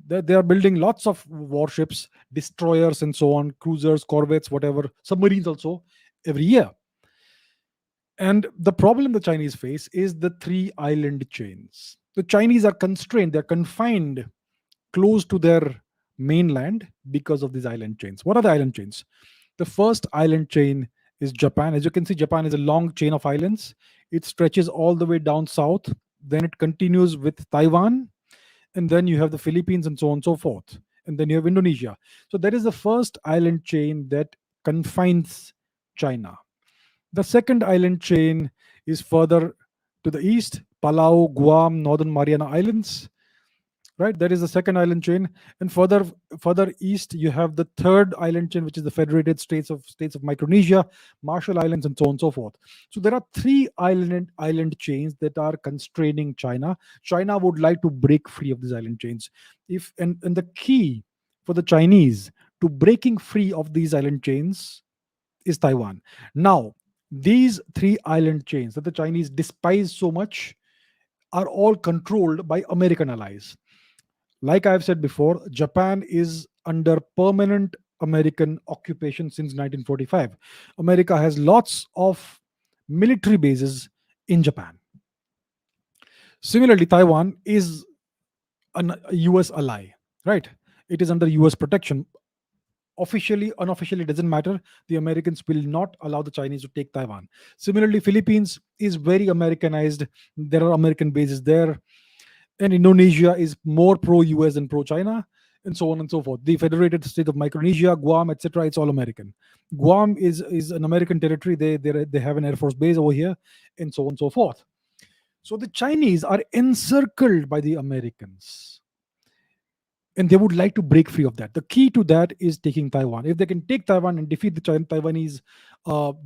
Speaker 1: They are building lots of warships, destroyers, and so on, cruisers, corvettes, whatever, submarines also every year. And the problem the Chinese face is the three island chains. The Chinese are constrained, they're confined close to their mainland because of these island chains. What are the island chains? The first island chain is Japan. As you can see, Japan is a long chain of islands. It stretches all the way down south. Then it continues with Taiwan. And then you have the Philippines and so on and so forth. And then you have Indonesia. So that is the first island chain that confines China. The second island chain is further to the east: Palau, Guam, Northern Mariana Islands, right? That is the second island chain. And further east you have the third island chain, which is the federated states of Micronesia, Marshall Islands, and so on and so forth. So there are three island chains that are constraining China. China would like to break free of these island chains. If and the key for the Chinese to breaking free of these island chains is Taiwan. Now, these three island chains that the Chinese despise so much are all controlled by American allies. Like I've said before, Japan is under permanent American occupation since 1945. America has lots of military bases in Japan. Similarly, Taiwan is a US ally, right? It is under US protection. Officially, unofficially, it doesn't matter. The Americans will not allow the Chinese to take Taiwan. Similarly, Philippines is very Americanized. There are American bases there. And Indonesia is more pro-US than pro-China, and so on and so forth. The Federated State of Micronesia, Guam, etc., it's all American. Guam is an American territory. They have an Air Force base over here, and so on and so forth. So the Chinese are encircled by the Americans, and they would like to break free of that. The key to that is taking Taiwan. If they can take Taiwan and defeat the Taiwanese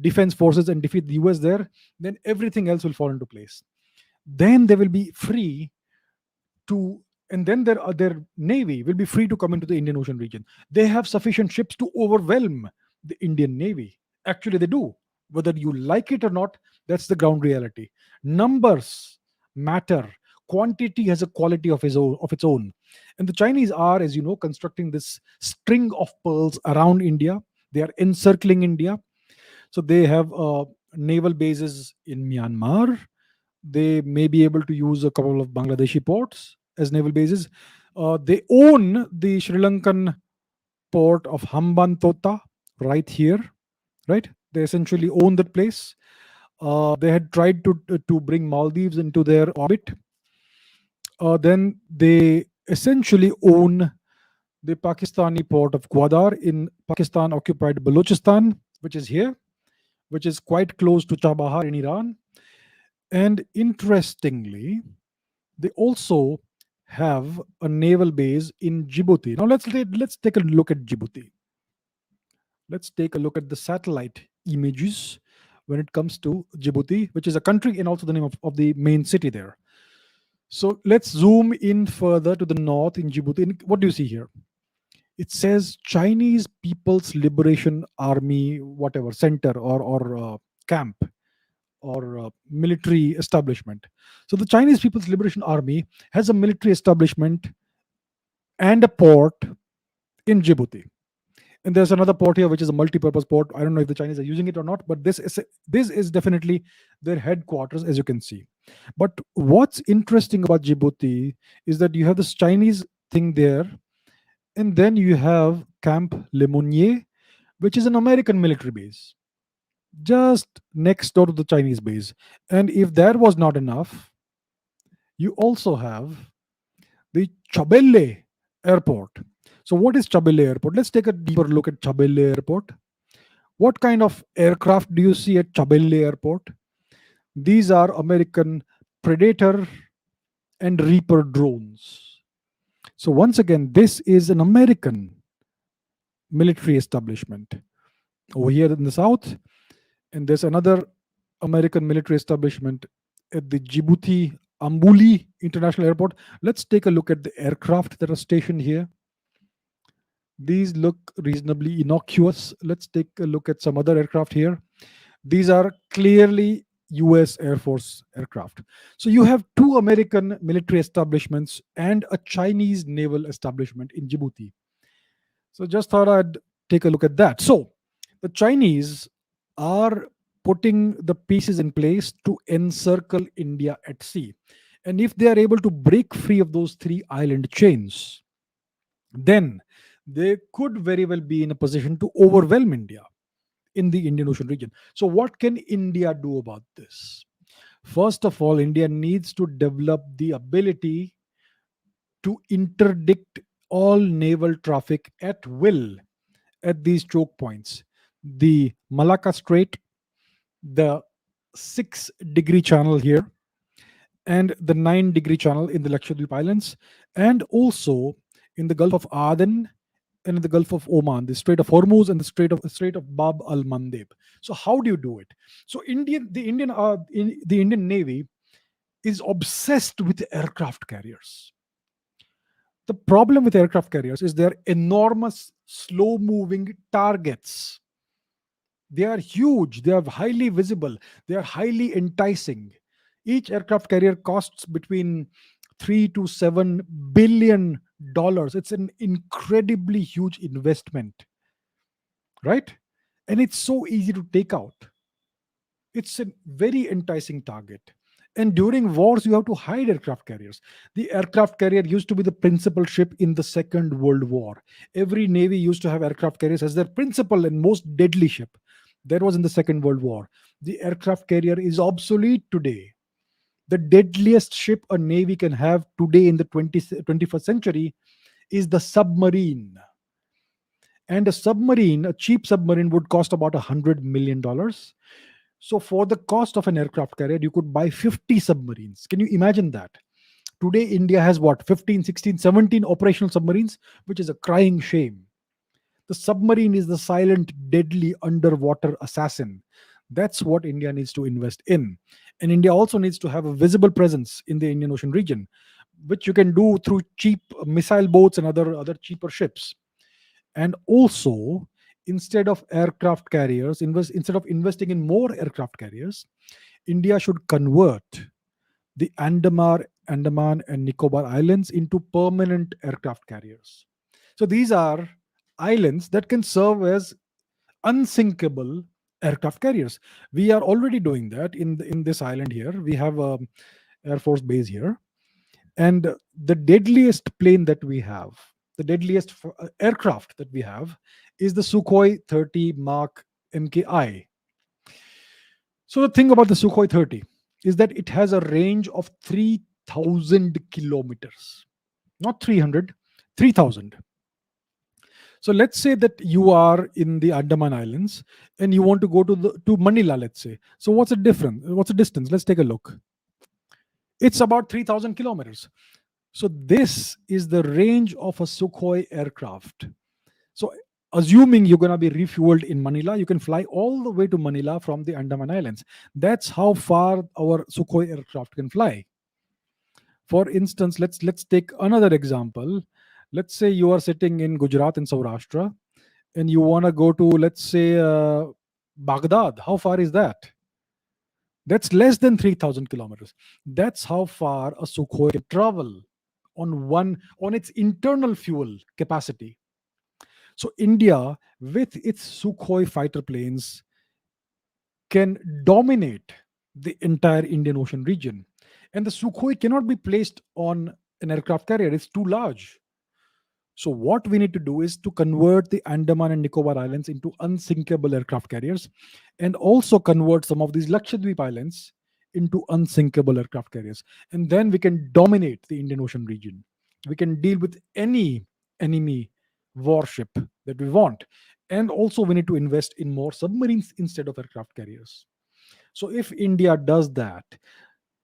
Speaker 1: defense forces and defeat the US there, then everything else will fall into place. Then they will be free to, and then their navy will be free to come into the Indian Ocean region. They have sufficient ships to overwhelm the Indian navy. Actually, they do. Whether you like it or not, that's the ground reality. Numbers matter. Quantity has a quality of its own. And the Chinese are, as you know, constructing this string of pearls around India. They are encircling India. So they have naval bases in Myanmar. They may be able to use a couple of Bangladeshi ports as naval bases. They own the Sri Lankan port of Hambantota right here, right? They essentially own that place. They had tried to bring Maldives into their orbit. Then they essentially own the Pakistani port of Gwadar in Pakistan occupied Balochistan, which is here, which is quite close to Chabahar in Iran. And interestingly, they also have a naval base in Djibouti. Now let's take a look at Djibouti. Let's take a look at the satellite images when it comes to Djibouti, which is a country and also the name of the main city there. So let's zoom in further to the north in Djibouti. And what do you see here? It says Chinese People's Liberation Army, whatever, center or camp or military establishment. So the Chinese People's Liberation Army has a military establishment and a port in Djibouti. And there's another port here, which is a multi-purpose port. I don't know if the Chinese are using it or not, but this is definitely their headquarters, as you can see. But what's interesting about Djibouti is that you have this Chinese thing there, and then you have Camp Lemonnier, which is an American military base just next door to the Chinese base. And if that was not enough, you also have the Chabelle Airport. So, what is Chabelle Airport? Let's take a deeper look at Chabelle Airport. What kind of aircraft do you see at Chabelle Airport? These are American Predator and Reaper drones. So, once again, this is an American military establishment. Over here in the south, and there's another American military establishment at the Djibouti Ambuli International Airport. Let's take a look at the aircraft that are stationed here. These look reasonably innocuous. Let's take a look at some other aircraft here. These are clearly US Air Force aircraft. So you have two American military establishments and a Chinese naval establishment in Djibouti. So just thought I'd take a look at that. So the Chinese are putting the pieces in place to encircle India at sea. And if they are able to break free of those three island chains, then they could very well be in a position to overwhelm India in the Indian Ocean region. So, what can India do about this? First of all, India needs to develop the ability to interdict all naval traffic at will at these choke points: the Malacca Strait, the 6-degree channel here, and the 9-degree channel in the Lakshadweep Islands, and also in the Gulf of Aden and in the Gulf of Oman, the Strait of Hormuz and the Strait of Bab al Mandeb. So how do you do it? So the Indian Navy is obsessed with aircraft carriers. The problem with aircraft carriers is they're enormous, slow-moving targets. They are huge, they are highly visible, they are highly enticing. Each aircraft carrier costs between 3 to 7 billion dollars. It's an incredibly huge investment, right? And it's so easy to take out. It's a very enticing target. And during wars, you have to hide aircraft carriers. The aircraft carrier used to be the principal ship in the Second World War. Every navy used to have aircraft carriers as their principal and most deadly ship. That was in the Second World War. The aircraft carrier is obsolete today. The deadliest ship a navy can have today in the 21st century is the submarine. And a cheap submarine, would cost about $100 million. So, for the cost of an aircraft carrier, you could buy 50 submarines. Can you imagine that? Today, India has what, 15, 16, 17 operational submarines, which is a crying shame. The submarine is the silent, deadly underwater assassin. That's what India needs to invest in. And India also needs to have a visible presence in the Indian Ocean region, which you can do through cheap missile boats and other cheaper ships. And also, instead of aircraft carriers, instead of investing in more aircraft carriers, India should convert the Andaman and Nicobar Islands into permanent aircraft carriers. So these are islands that can serve as unsinkable aircraft carriers. We are already doing that in this island here. We have a Air Force base here, and the deadliest plane that we have, the deadliest aircraft that we have, is the Sukhoi 30 Mark MKI. So the thing about the Sukhoi 30 is that it has a range of 3,000 kilometers, not 300, 3,000. So let's say that you are in the Andaman Islands and you want to go to Manila, let's say. So what's the difference? What's the distance? Let's take a look. It's about 3,000 kilometers. So this is the range of a Sukhoi aircraft. So assuming you're going to be refueled in Manila, you can fly all the way to Manila from the Andaman Islands. That's how far our Sukhoi aircraft can fly. For instance, let's take another example. Let's say you are sitting in Gujarat in Saurashtra and you want to go to, let's say, Baghdad. How far is that? That's less than 3,000 kilometers. That's how far a Sukhoi can travel on its internal fuel capacity. So India, with its Sukhoi fighter planes, can dominate the entire Indian Ocean region. And the Sukhoi cannot be placed on an aircraft carrier, it's too large. So, what we need to do is to convert the Andaman and Nicobar Islands into unsinkable aircraft carriers and also convert some of these Lakshadweep Islands into unsinkable aircraft carriers. And then we can dominate the Indian Ocean region. We can deal with any enemy warship that we want. And also, we need to invest in more submarines instead of aircraft carriers. So, if India does that,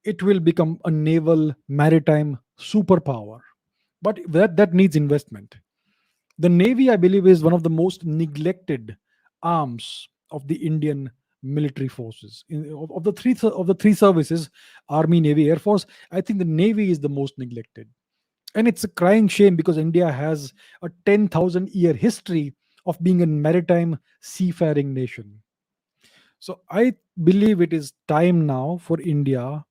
Speaker 1: it will become a naval maritime superpower. But that needs investment. The Navy, I believe, is one of the most neglected arms of the Indian military forces. Of the three services, Army, Navy, Air Force, I think the Navy is the most neglected. And it's a crying shame because India has a 10,000-year history of being a maritime seafaring nation. So I believe it is time now for India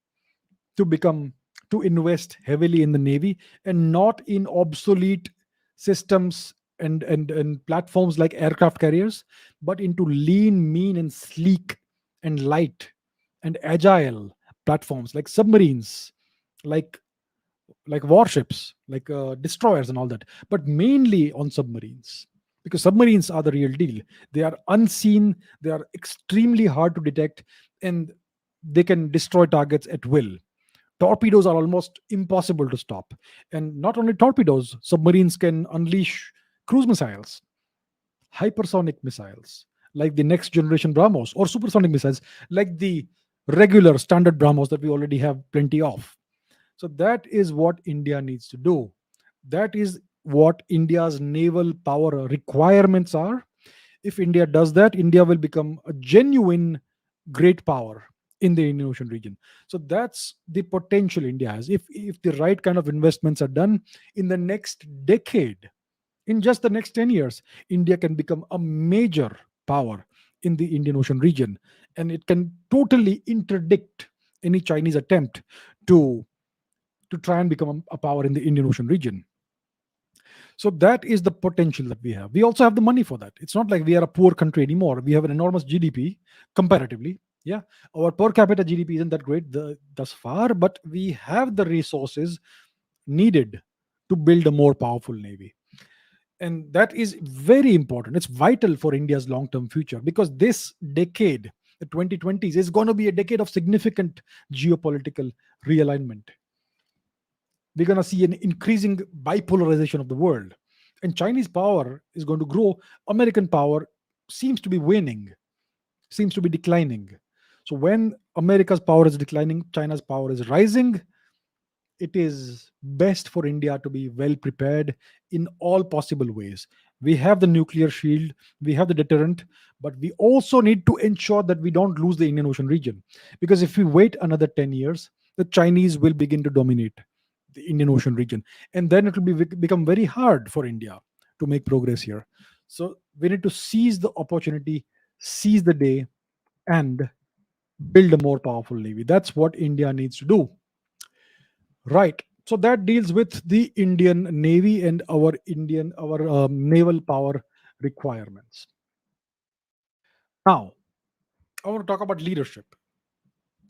Speaker 1: to become to invest heavily in the navy and not in obsolete systems and platforms like aircraft carriers, but into lean, mean, and sleek and light and agile platforms like submarines, like warships, like destroyers and all that, but mainly on submarines, because submarines are the real deal. They are unseen, they are extremely hard to detect, and they can destroy targets at will. Torpedoes are almost impossible to stop. And not only torpedoes, submarines can unleash cruise missiles, hypersonic missiles, like the next generation BrahMos, or supersonic missiles, like the regular standard BrahMos that we already have plenty of. So that is what India needs to do. That is what India's naval power requirements are. If India does that, India will become a genuine great power in the Indian Ocean region. So that's the potential India has. If the right kind of investments are done in the next decade, in just the next 10 years, India can become a major power in the Indian Ocean region. And it can totally interdict any Chinese attempt to try and become a power in the Indian Ocean region. So that is the potential that we have. We also have the money for that. It's not like we are a poor country anymore. We have an enormous GDP comparatively. Yeah, our per capita GDP isn't that great thus far, but we have the resources needed to build a more powerful navy. And that is very important. It's vital for India's long term future because this decade, the 2020s, is going to be a decade of significant geopolitical realignment. We're going to see an increasing bipolarization of the world. And Chinese power is going to grow. American power seems to be waning, seems to be declining. So when America's power is declining, China's power is rising. It is best for India to be well prepared in all possible ways. We have the nuclear shield, we have the deterrent, but we also need to ensure that we don't lose the Indian Ocean region. Because if we wait another 10 years, the Chinese will begin to dominate the Indian Ocean region. And then it will become very hard for India to make progress here. So we need to seize the opportunity, seize the day, and build a more powerful navy. That's what India needs to do. Right. So that deals with the Indian Navy and our naval power requirements. Now, I want to talk about leadership.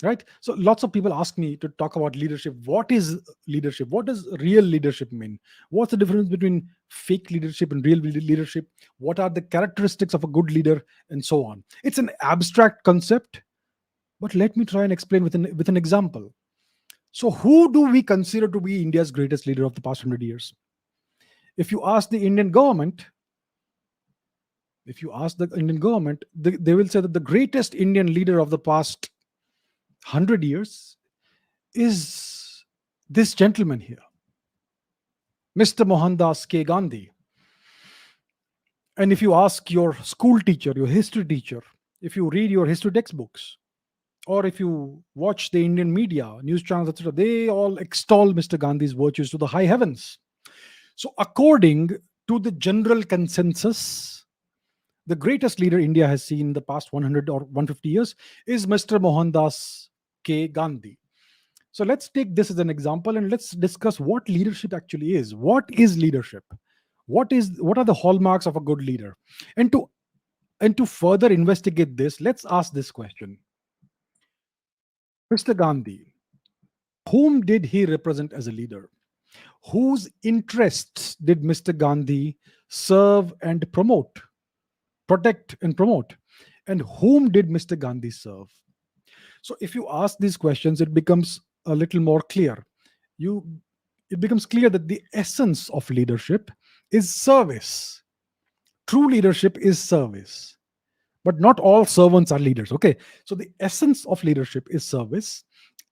Speaker 1: Right. So lots of people ask me to talk about leadership. What is leadership? What does real leadership mean? What's the difference between fake leadership and real leadership? What are the characteristics of a good leader, and so on? It's an abstract concept, but let me try and explain with an example. So, who do we consider to be India's greatest leader of the past 100 years? If you ask the Indian government, If you ask the Indian government, they will say that the greatest Indian leader of the past 100 years is this gentleman here, Mr. Mohandas K. Gandhi. And if you ask your school teacher, your history teacher, if you read your history textbooks, or if you watch the Indian media, news channels, etc., they all extol Mr. Gandhi's virtues to the high heavens. So, according to the general consensus, the greatest leader India has seen in the past 100 or 150 years is Mr. Mohandas K. Gandhi. So let's take this as an example and let's discuss what leadership actually is. What is leadership? What are the hallmarks of a good leader? And to further investigate this, let's ask this question. Mr. Gandhi, whom did he represent as a leader? Whose interests did Mr. Gandhi serve and promote, protect and promote? And whom did Mr. Gandhi serve? So if you ask these questions, it becomes a little more clear. You it becomes clear that the essence of leadership is service. True leadership is service. But not all servants are leaders. Okay. So the essence of leadership is service.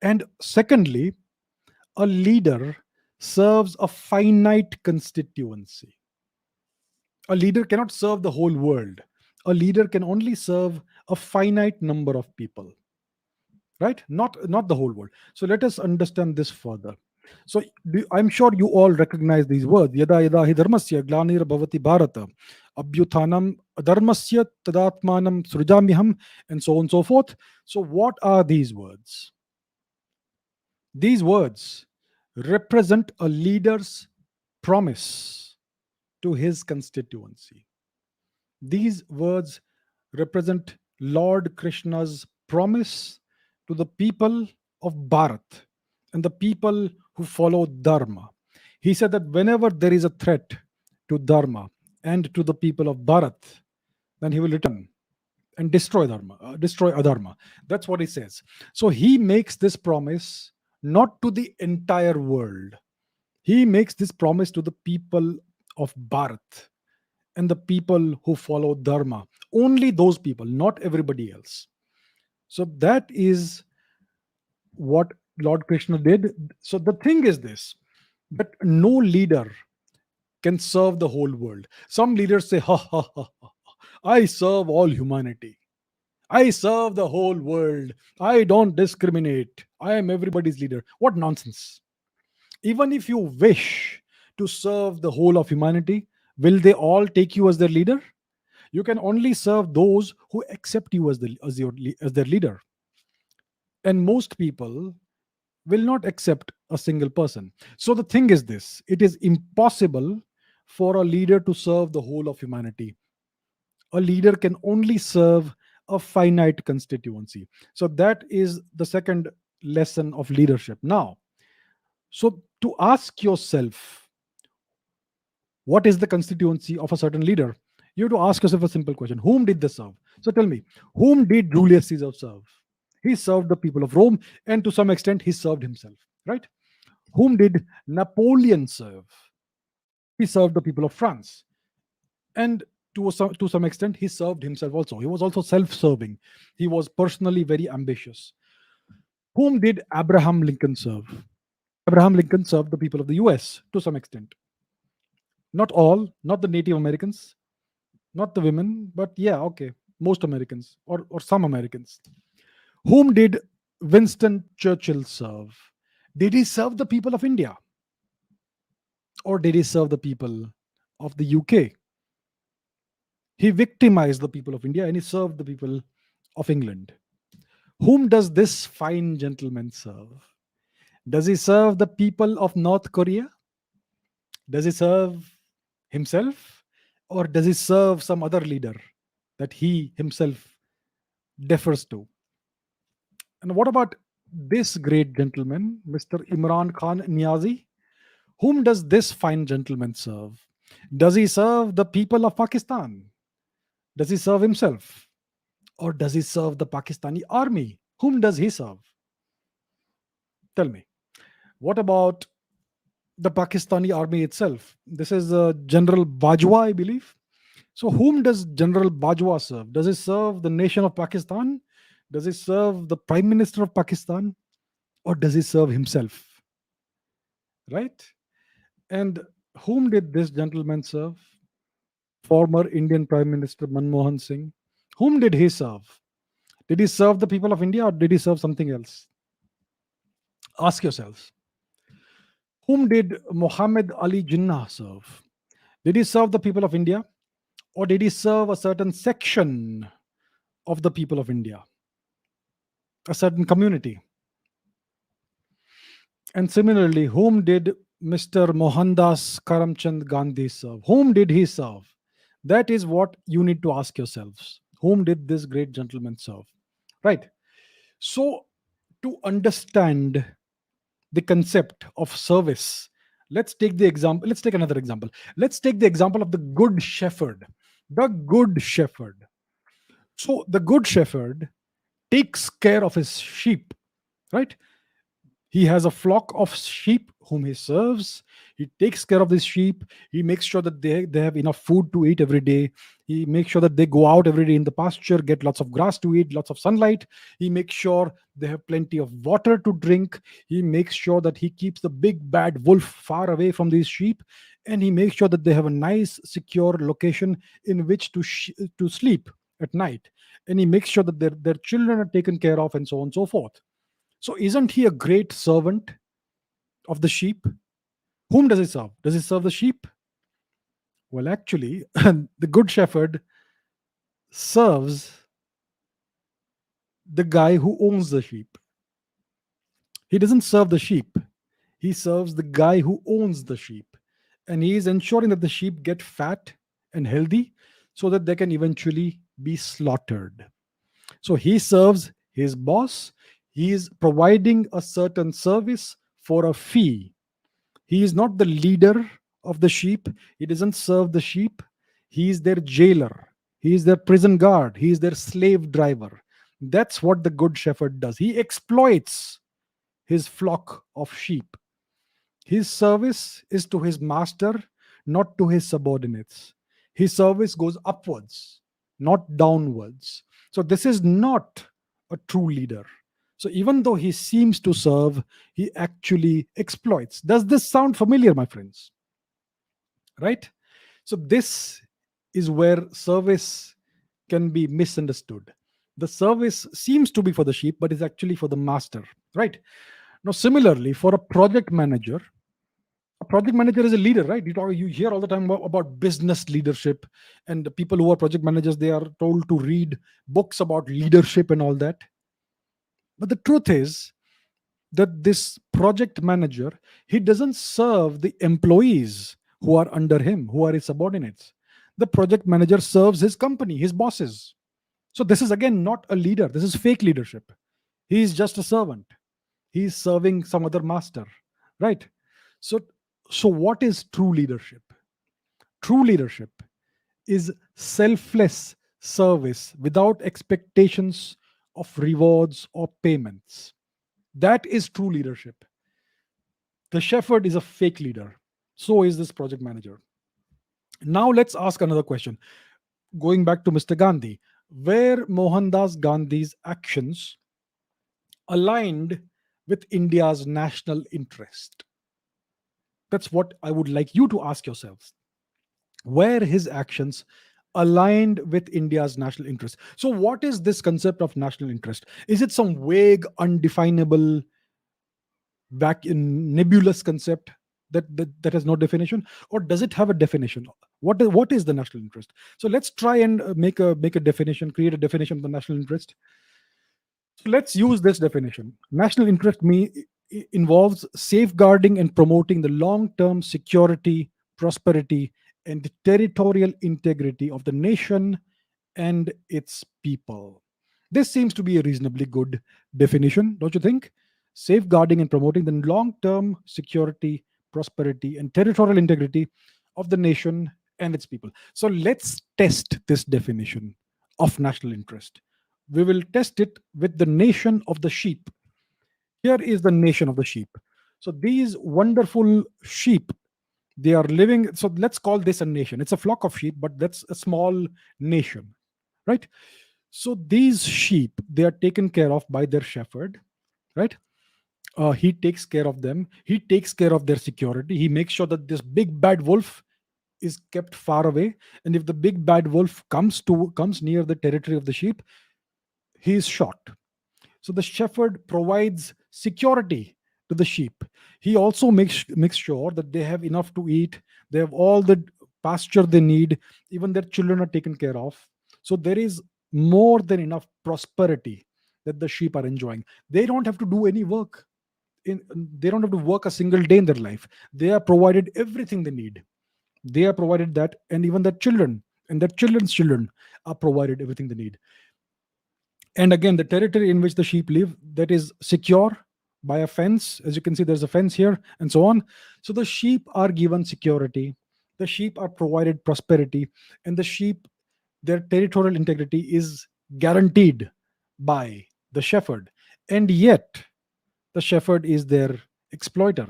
Speaker 1: And secondly, a leader serves a finite constituency. A leader cannot serve the whole world. A leader can only serve a finite number of people, right? Not the whole world. So let us understand this further. So I'm sure you all recognize these words. Yada yada hi dharmasya glanir bhavati bharata abhyuthanam dharmasya tadatmanam srujamyaham, and so on and so forth. So what are these words? These words represent a leader's promise to his constituency. These words represent Lord Krishna's promise to the people of Bharat and the people who follow Dharma. He said that whenever there is a threat to Dharma and to the people of Bharat, then he will return and destroy Dharma, destroy Adharma. That's what he says. So he makes this promise not to the entire world. He makes this promise to the people of Bharat and the people who follow Dharma. Only those people, not everybody else. So that is what Lord Krishna did. So the thing is this, that no leader can serve the whole world. Some leaders say, ha ha ha, ha, I serve all humanity. I serve the whole world. I don't discriminate. I am everybody's leader. What nonsense. Even if you wish to serve the whole of humanity, will they all take you as their leader? You can only serve those who accept you as their leader. And most people will not accept a single person. So the thing is this, it is impossible for a leader to serve the whole of humanity. A leader can only serve a finite constituency. So that is the second lesson of leadership. Now, so to ask yourself, what is the constituency of a certain leader? You have to ask yourself a simple question: whom did they serve? So tell me, whom did Julius Caesar serve? He served the people of Rome, and to some extent, he served himself, right? Whom did Napoleon serve? He served the people of France, and to some extent, he served himself also. He was also self serving, he was personally very ambitious. Whom did Abraham Lincoln serve? Abraham Lincoln served the people of the US to some extent. Not all, not the Native Americans, not the women, but yeah, okay, most Americans or some Americans. Whom did Winston Churchill serve? Did he serve the people of India? Or did he serve the people of the UK? He victimized the people of India and he served the people of England. Whom does this fine gentleman serve? Does he serve the people of North Korea? Does he serve himself? Or does he serve some other leader that he himself defers to? And what about this great gentleman, Mr. Imran Khan Niazi? Whom does this fine gentleman serve? Does he serve the people of Pakistan? Does he serve himself? Or does he serve the Pakistani army? Whom does he serve? Tell me. What about the Pakistani army itself? This is General Bajwa, I believe. So, whom does General Bajwa serve? Does he serve the nation of Pakistan? Does he serve the Prime Minister of Pakistan? Or does he serve himself? Right? And whom did this gentleman serve? Former Indian Prime Minister Manmohan Singh. Whom did he serve? Did he serve the people of India or did he serve something else? Ask yourselves. Whom did Muhammad Ali Jinnah serve? Did he serve the people of India or did he serve a certain section of the people of India, a certain community? And similarly, whom did Mr. Mohandas Karamchand Gandhi serve? Whom did he serve? That is what you need to ask yourselves. Whom did this great gentleman serve? Right. So, to understand the concept of service, let's take another example. Let's take the example of the Good Shepherd. The Good Shepherd. So, the Good Shepherd takes care of his sheep, right? He has a flock of sheep whom he serves. He takes care of these sheep. He makes sure that they have enough food to eat every day. He makes sure that they go out every day in the pasture, get lots of grass to eat, lots of sunlight. He makes sure they have plenty of water to drink. He makes sure that he keeps the big bad wolf far away from these sheep. And he makes sure that they have a nice, secure location in which to sleep at night. And he makes sure that their children are taken care of and so on and so forth. So, isn't he a great servant of the sheep? Whom does he serve? Does he serve the sheep? Well, actually, the good shepherd serves the guy who owns the sheep. He doesn't serve the sheep, he serves the guy who owns the sheep. And he is ensuring that the sheep get fat and healthy so that they can eventually be slaughtered. So, he serves his boss, he is providing a certain service for a fee. He is not the leader of the sheep. He doesn't serve the sheep. He is their jailer. He is their prison guard. He is their slave driver. That's what the good shepherd does. He exploits his flock of sheep. His service is to his master, not to his subordinates. His service goes upwards, not downwards. So, this is not a true leader. So, even though he seems to serve, he actually exploits. Does this sound familiar, my friends? Right? So, this is where service can be misunderstood. The service seems to be for the sheep, but is actually for the master. Right? Now, similarly, for a project manager is a leader, right? You hear all the time about business leadership, and the people who are project managers, they are told to read books about leadership and all that. But the truth is that this project manager, he doesn't serve the employees who are under him, who are his subordinates. The project manager serves his company, his bosses. So this is again not a leader, this is fake leadership. He is just a servant. He is serving some other master, right? So so what is true leadership? True leadership is selfless service without expectations of rewards or payments. That is true leadership. The shepherd is a fake leader. So is this project manager. Now let's ask another question. Going back to Mr. Gandhi, were Mohandas Gandhi's actions aligned with India's national interest? That's what I would like you to ask yourselves. Were his actions aligned with India's national interest? So, what is this concept of national interest? Is it some vague, undefinable, back in nebulous concept that has no definition, or does it have a definition? What is the national interest? So let's try and make a definition, create a definition of the national interest. So let's use this definition. National interest involves safeguarding and promoting the long-term security, prosperity, and territorial integrity of the nation and its people. This seems to be a reasonably good definition, don't you think? Safeguarding and promoting the long term security, prosperity, and territorial integrity of the nation and its people. So let's test this definition of national interest. We will test it with the nation of the sheep. Here is the nation of the sheep. So these wonderful sheep, They are living, so let's call this a nation. It's a flock of sheep, but that's a small nation, right? So these sheep, they are taken care of by their shepherd, right? He takes care of them. He takes care of their security. He makes sure that this big bad wolf is kept far away. And if the big bad wolf comes near the territory of the sheep, he is shot. So the shepherd provides security to the sheep. He also makes sure that they have enough to eat. They have all the pasture they need. Even their children are taken care of. So there is more than enough prosperity that the sheep are enjoying. They don't have to do any work. They don't have to work a single day in their life. They are provided everything they need. They are provided that, and even their children and their children's children are provided everything they need. And again, the territory in which the sheep live, that is secure by a fence. As you can see, there's a fence here, and so on. So the sheep are given security, the sheep are provided prosperity, and the sheep, their territorial integrity is guaranteed by the shepherd. And yet the shepherd is their exploiter.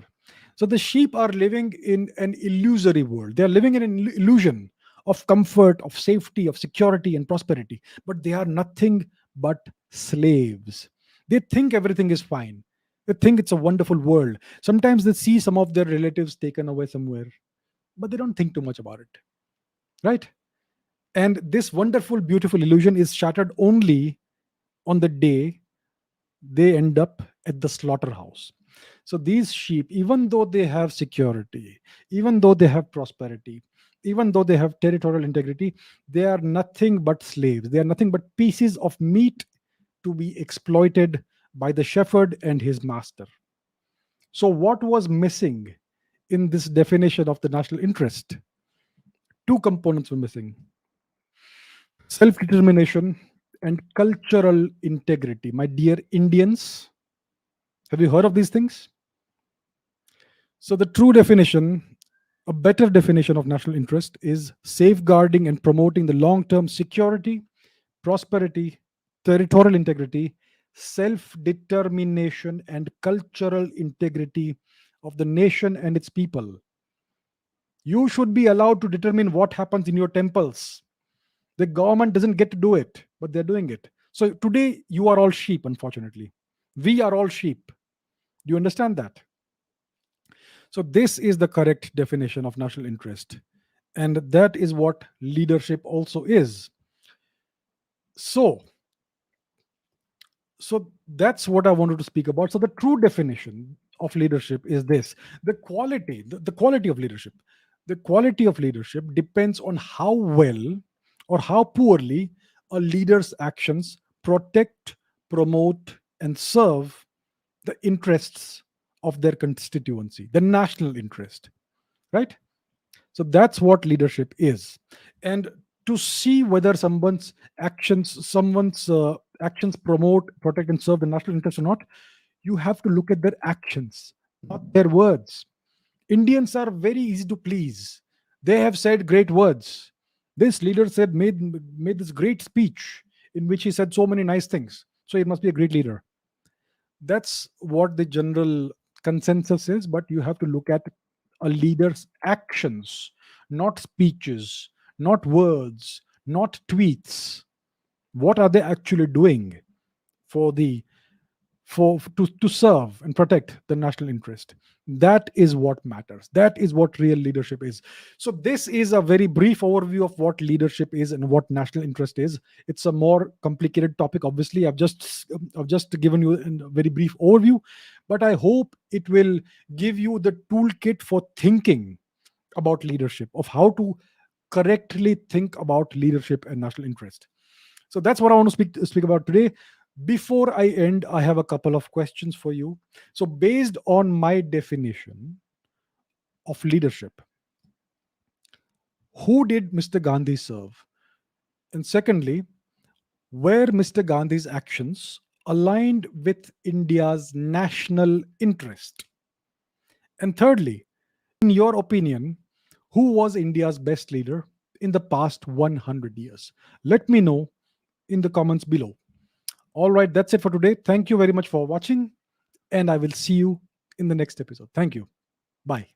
Speaker 1: So the sheep are living in an illusory world. They are living in an illusion of comfort, of safety, of security, and prosperity. But they are nothing but slaves. They think everything is fine. They think it's a wonderful world. Sometimes they see some of their relatives taken away somewhere, but they don't think too much about it. Right? And this wonderful, beautiful illusion is shattered only on the day they end up at the slaughterhouse. So these sheep, even though they have security, even though they have prosperity, even though they have territorial integrity, they are nothing but slaves. They are nothing but pieces of meat to be exploited by the shepherd and his master. So, what was missing in this definition of the national interest? Two components were missing: self determination and cultural integrity. My dear Indians, have you heard of these things? So, the true definition, a better definition of national interest is safeguarding and promoting the long term security, prosperity, territorial integrity, self determination, and cultural integrity of the nation and its people. You should be allowed to determine what happens in your temples. The government doesn't get to do it, but they're doing it. So today, you are all sheep, unfortunately. We are all sheep. Do you understand that? So, this is the correct definition of national interest. And that is what leadership also is. So, so that's what I wanted to speak about. So the true definition of leadership is this: the quality of leadership. The quality of leadership depends on how well or how poorly a leader's actions protect, promote, and serve the interests of their constituency, the national interest, right? So that's what leadership is. And to see whether someone's actions promote, protect, and serve the national interest or not, you have to look at their actions, not their words. Indians are very easy to please. They have said great words. This leader made this great speech in which he said so many nice things. So he must be a great leader. That's what the general consensus is, but you have to look at a leader's actions, not speeches, not words, not tweets. What are they actually doing for the for to serve and protect the national interest? That is what matters. That is what real leadership is. So this is a very brief overview of what leadership is and what national interest is. It's a more complicated topic, obviously. I've just given you a very brief overview, but I hope it will give you the toolkit for thinking about leadership, of how to correctly think about leadership and national interest. So that's what I want to speak about today. Before I end, I have a couple of questions for you. So, based on my definition of leadership, who did Mr. Gandhi serve? And secondly, were Mr. Gandhi's actions aligned with India's national interest? And thirdly, in your opinion, who was India's best leader in the past 100 years? Let me know in the comments below. All right, that's it for today. Thank you very much for watching, and I will see you in the next episode. Thank you. Bye.